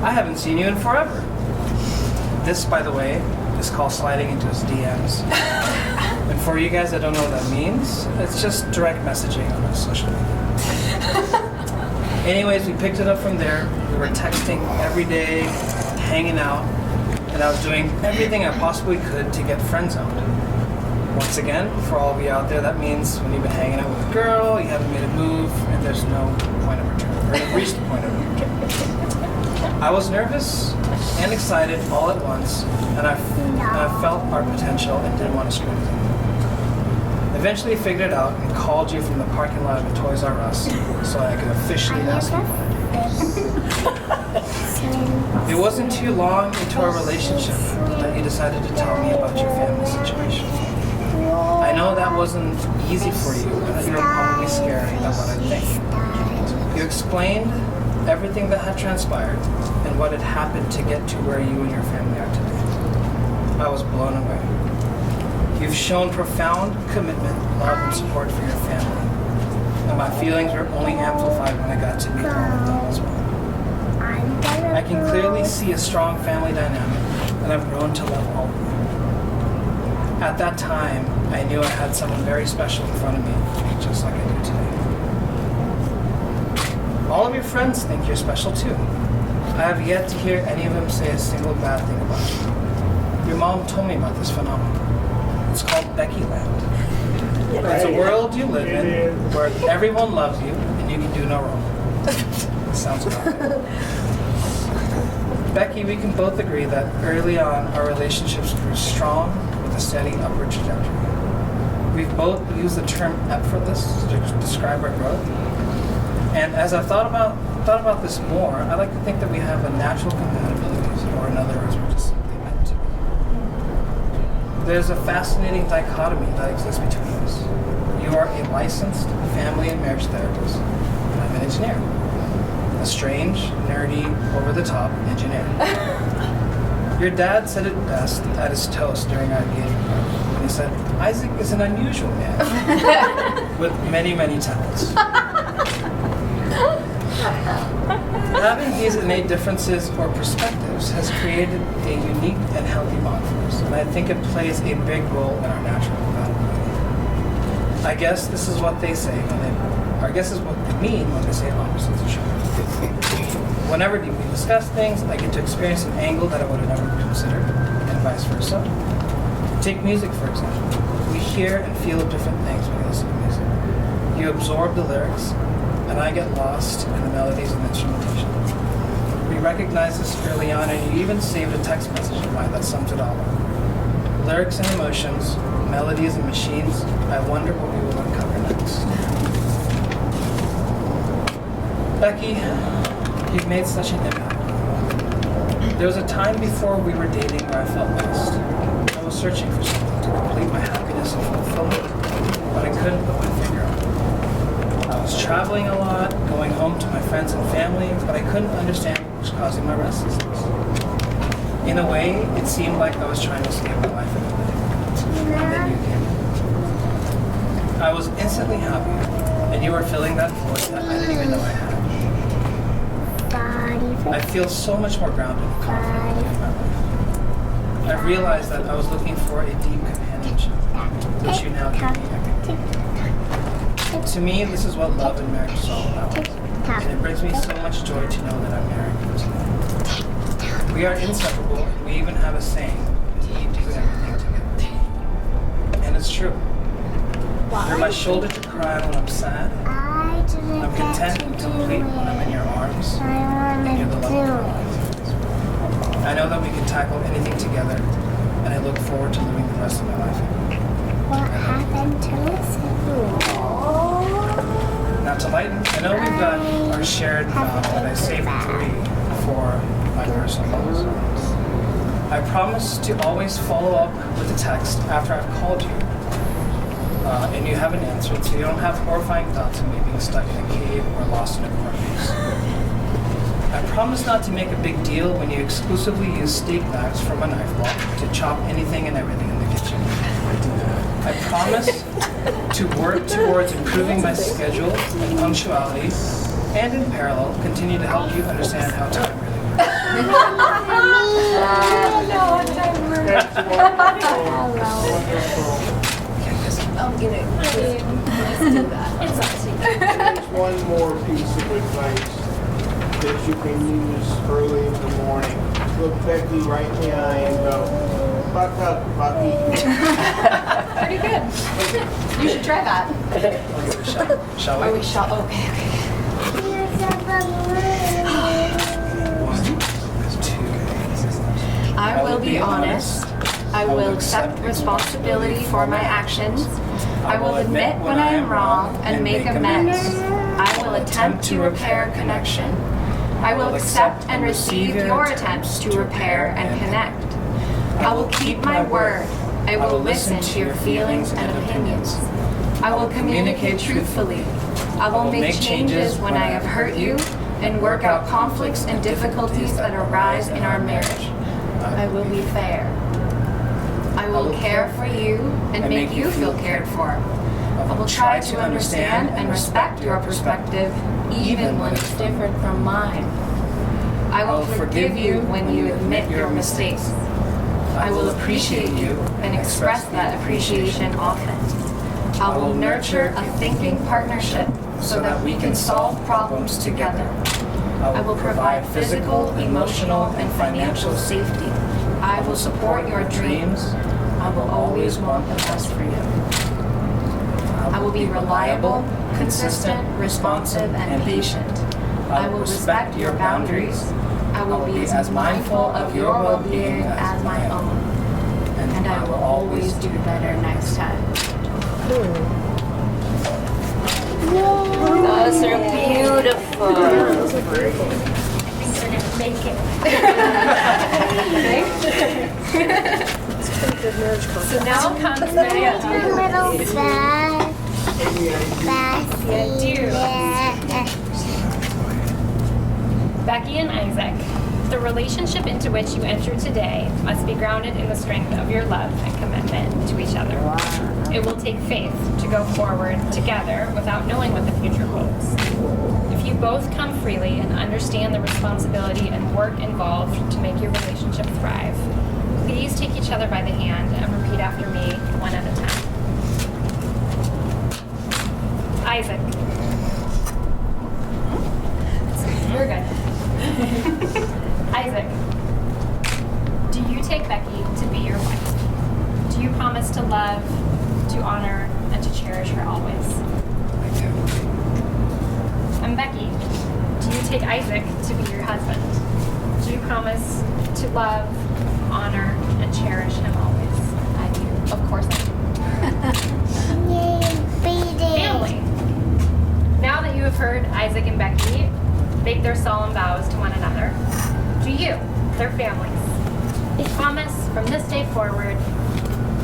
I haven't seen you in forever. This, by the way, is called sliding into his DMs. And for you guys that don't know what that means, it's just direct messaging on our social media. Anyways, we picked it up from there. We were texting every day, hanging out, and I was doing everything I possibly could to get friend zoned. Once again, for all of you out there, that means when you've been hanging out with a girl, you haven't made a move, and there's no point of return, or you've reached the point of return. I was nervous and excited all at once, and I felt our potential and didn't want to screw anything. Eventually figured it out and called you from the parking lot of a Toys R Us so I could officially ask you about it. It wasn't too long into our relationship that you decided to tell me about your family situation. I know that wasn't easy for you, and that you were probably scared about what I'd think. You explained everything that had transpired and what had happened to get to where you and your family are today. I was blown away. You've shown profound commitment, love, and support for your family, and my feelings were only amplified when I got to meet all of them as well. I can clearly see a strong family dynamic, and I've grown to love all of you. At that time, I knew I had someone very special in front of me, just like I do today. All of your friends think you're special too. I have yet to hear any of them say a single bad thing about you. Your mom told me about this phenomenon. It's called Becky Land. It's a world you live in where everyone loves you and you can do no wrong. Sounds good. Becky, we can both agree that early on our relationships grew strong with a steady upward trajectory. We've both used the term effortless to describe our growth. And as I've thought about this more, I like to think that we have a natural compatibility, or in other words, we're just simply meant to be. There's a fascinating dichotomy that exists between us. You are a licensed family and marriage therapist, and I'm an engineer. A strange, nerdy, over-the-top engineer. Your dad said it best at his toast during our engagement party, when he said, Isaac is an unusual man with many, many talents. Having these innate differences or perspectives has created a unique and healthy bond for us, and I think it plays a big role in our natural compatibility. I guess this is what they say when they, or I guess is what they mean when they say opposites attract. Whenever we discuss things, I get to experience an angle that I would have never considered, and vice versa. Take music, for example. We hear and feel different things when we listen to music. You absorb the lyrics, and I get lost in the melodies and instrumentation. We recognize this early on, and you even saved a text message of mine that sums it all up. Lyrics and emotions, melodies and machines, I wonder what we will uncover next. Becky, you've made such an impact. There was a time before we were dating where I felt lost. I was searching for something to complete my happiness and fulfillment, but I couldn't put my finger on it. I was traveling a lot, going home to my friends and family, but I couldn't understand what was causing my restlessness. In a way, it seemed like I was trying to save my life every day. And then you came. I was instantly happy, and you were filling that void that I didn't even know I had. I feel so much more grounded and confident in my life. I realized that I was looking for a deep companionship, which you now give me every day. To me, this is what love and marriage is all about. And it brings me so much joy to know that I'm married today. We are inseparable, and we even have a saying, we do everything together. And it's true. You're my shoulder to cry when I'm sad. I'm content and complete when I'm in your arms, and you're the love of my life. I know that we can tackle anything together, and I look forward to living the rest of my life. What happened to listen? Now to lighten, I know we've got our shared vows, but I saved 3 for my personal goals. I promise to always follow up with a text after I've called you. And you haven't answered, so you don't have horrifying thoughts of me being stuck in a cave or lost in a court case. I promise not to make a big deal when you exclusively use steak knives from a knife block to chop anything and everything in the kitchen. I promise to work towards improving my schedule and punctuality, and in parallel, continue to help you understand how time really I'm gonna let's do that. It's up to you. There's one more piece of advice that you can use early in the morning. Look Becky right in the eye and go, buck up, Bucky. Pretty good. You should try that. Shall we? Oh, we shall. Okay. I will be honest. I will accept responsibility for my actions. I will admit when I am wrong and make amends. I will attempt to repair connection. I will accept and receive your attempts to repair and connect. I will keep my word. I will listen to your feelings and opinions. I will communicate truthfully. I will make changes when I have hurt you and work out conflicts and difficulties that arise in our marriage. I will be fair. I will care for you and make you feel cared for. I will try to understand and respect your perspective, even when it's different from mine. I will forgive you when you admit your mistakes. I will appreciate you and express that appreciation often. I will nurture a thinking partnership so that we can solve problems together. I will provide physical, emotional, and financial safety. I will support your dreams. I will always want the best for you. I will be reliable, consistent, responsive, and patient. I will respect your boundaries. I will be as mindful of your well-being as my own. And I will always do better next time. Those are beautiful. Those are great. Things are gonna make it. So now comes the Little Becky and Isaac. The relationship into which you enter today must be grounded in the strength of your love and commitment to each other. It will take faith to go forward together without knowing what the future holds. If you both come freely and understand the responsibility and work involved to make your relationship thrive, please take each other by the hand and repeat after me, one at a time. Isaac. You're good. take Becky to be your wife? Do you promise to love, to honor, and to cherish her always? I do. And Becky, do you take Isaac to be your husband? Do you promise to love, honor, and cherish him always? I do. Of course I do. Family. Now that you have heard Isaac and Becky make their solemn vows to one another, do you, their families, promise from this day forward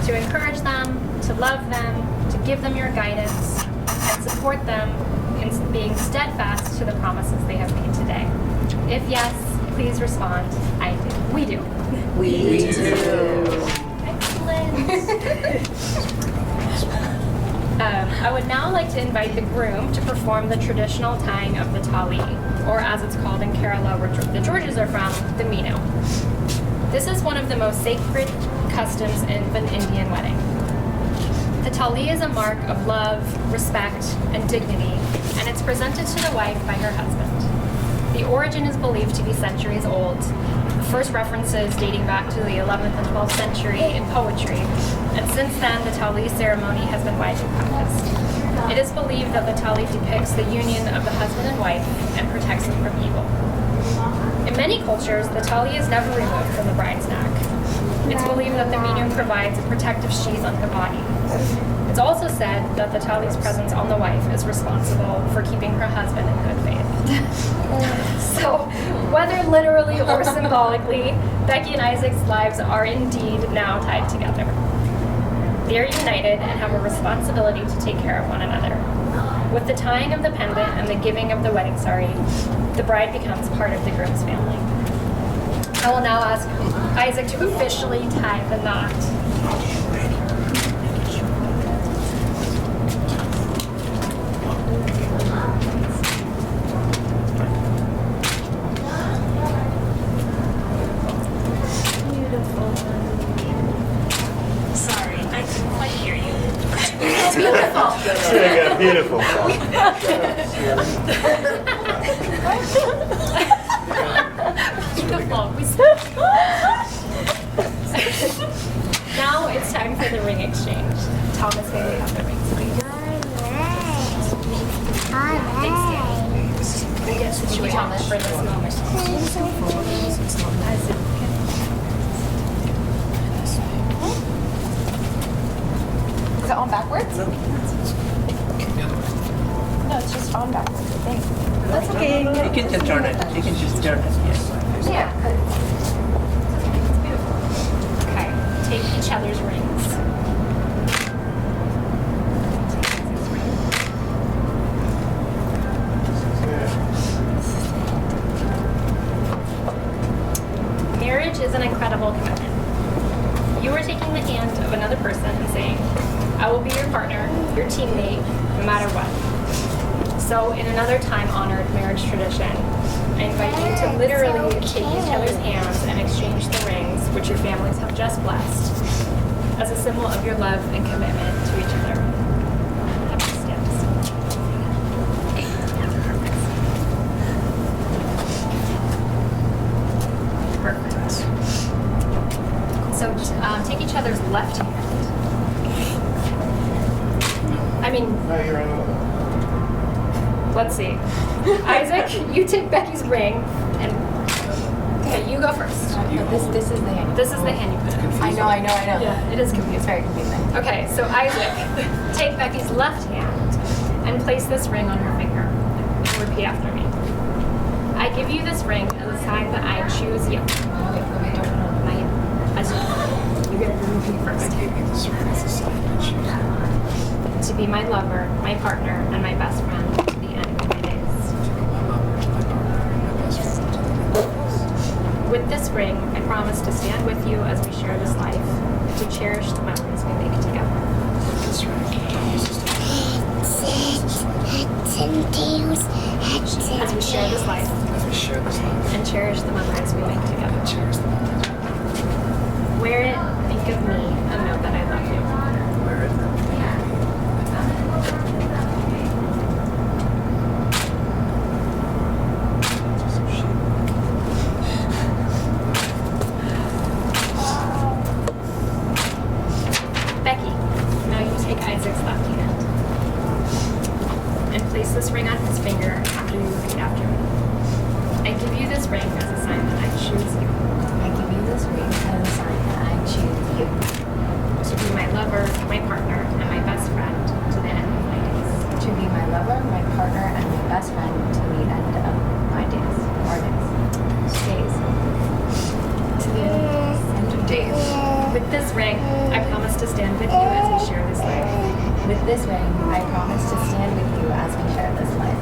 to encourage them, to love them, to give them your guidance, and support them in being steadfast to the promises they have made today? If yes, please respond. I do. We do. We do. Excellent. I would now like to invite the groom to perform the traditional tying of the tali, or as it's called in Kerala, where the Georges are from, the minu. This is one of the most sacred customs in an Indian wedding. The tali is a mark of love, respect, and dignity, and it's presented to the wife by her husband. The origin is believed to be centuries old, the first references dating back to the 11th and 12th century in poetry, and since then the tali ceremony has been widely practiced. It is believed that the tali depicts the union of the husband and wife and protects them from evil. In many cultures, the tali is never removed from the bride's neck. It's believed that the minu provides a protective sheath on her body. It's also said that the tali's presence on the wife is responsible for keeping her husband in good faith. So, whether literally or symbolically, Becky and Isaac's lives are indeed now tied together. They are united and have a responsibility to take care of one another. With the tying of the pendant and the giving of the wedding sari, the bride becomes part of the groom's family. I will now ask Isaac to officially tie the knot. Sorry, I couldn't quite hear you. Beautiful. Now it's time for the ring exchange. Thomas, may we have the rings, please? We'll get situated for this moment. Is it on backwards? No, it's just on backwards, I think. That's okay. You can just turn it. You can just turn it. Yes. Yeah. It's beautiful. Okay, take each other's rings. Marriage is an incredible commitment. You are taking the hand of another person and saying, I will be your partner, your teammate, no matter what. So, in another time-honored marriage tradition, I invite you to literally take each other's hands and exchange the rings which your families have just blessed as a symbol of your love and commitment to each other. Have a stand. Perfect. So, take each other's left hand. I mean, let's see. Isaac, you take Becky's ring, and okay, you go first. This is the hand. This is the hand you put in. I know. Yeah, it is It's confusing. very confusing. Okay, so Isaac, take Becky's left hand and place this ring on her finger. And repeat after me. I give you this ring as a sign that I choose you. You get to repeat first. I gave you this ring as a sign that you. To be my lover, my partner, and my best friend to the end of my days. With this ring, I promise to stand with you as we share this life, and to cherish the memories we make together. This ring. As we share this life, As we share this life. and cherish the memories we make together. Cheers the moment. Wear it, think of me, and know that I love you. Wear it. With this ring, I promise to stand with you as we share this life. With this ring, I promise to stand with you as we share this life.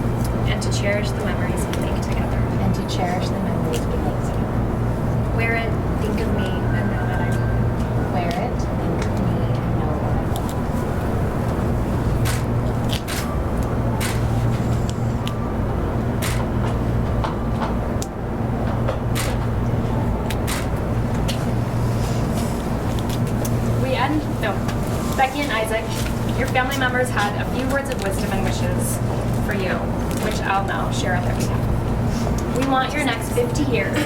And to cherish the memories we make together. And to cherish the memories we make together. Wear it, think of me, and know that I love you. Wear it, think of me, and know that I love you. Becky and Isaac, your family members had a few words of wisdom and wishes for you, which I'll now share on their behalf. We want your next 50 years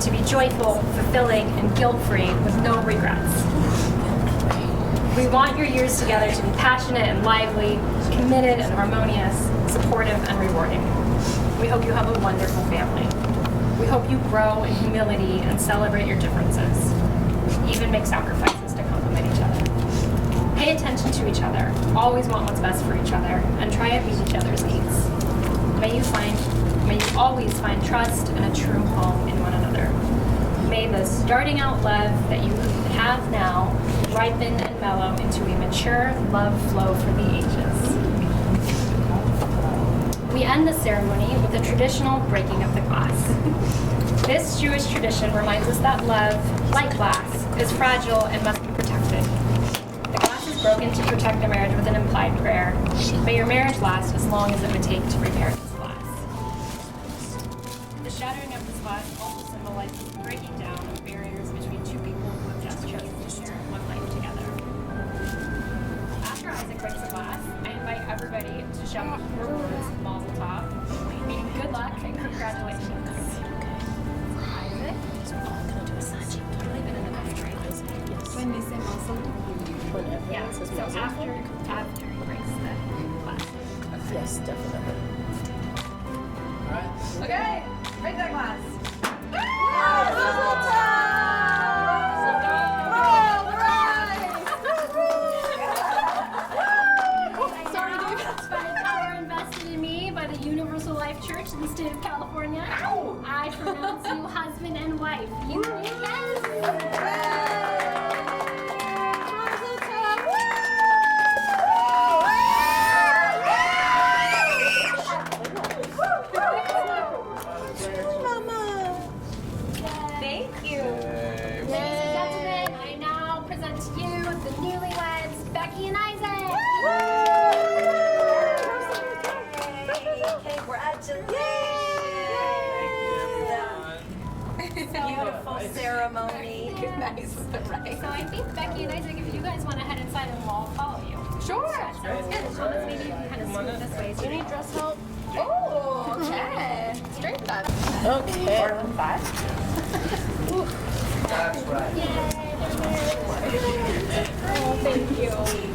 to be joyful, fulfilling, and guilt-free with no regrets. We want your years together to be passionate and lively, committed and harmonious, supportive and rewarding. We hope you have a wonderful family. We hope you grow in humility and celebrate your differences. Even make sacrifices to complement each other. Pay attention to each other, always want what's best for each other, and try and meet each other's needs. May you always find trust and a true home in one another. May the starting out love that you have now ripen and mellow into a mature love flow for the ages. We end the ceremony with the traditional breaking of the glass. This Jewish tradition reminds us that love, like glass, is fragile and must be protected. The glass is broken to protect the marriage with an implied prayer. May your marriage last as long as it would take to repair this glass. The shattering of this glass also symbolizes the breaking down of barriers between two people who have just chosen to share one life together. After Isaac breaks the glass, I invite everybody to shout the 4 words Mazel Tov, meaning good luck and congratulations. Isaac? When we say muscle, Yeah, so after he breaks the glass. Yes, definitely. Okay, break that glass. Sorry, dude. By the power invested in me by the Universal Life Church in the state of California, I pronounce you husband and wife. You Thank you. Ladies and gentlemen, I now present to you the newlyweds, Becky and Isaac. Beautiful ceremony. Nice, right? So I think Becky and Isaac, if you guys want to head inside, and we'll all follow you. Sure. That sounds good. Thomas, maybe you can kind of scoot this way. Do you need dress help? Oh, okay. Straight up. Okay. 4 and 5. That's right. Yay! Oh, thank you.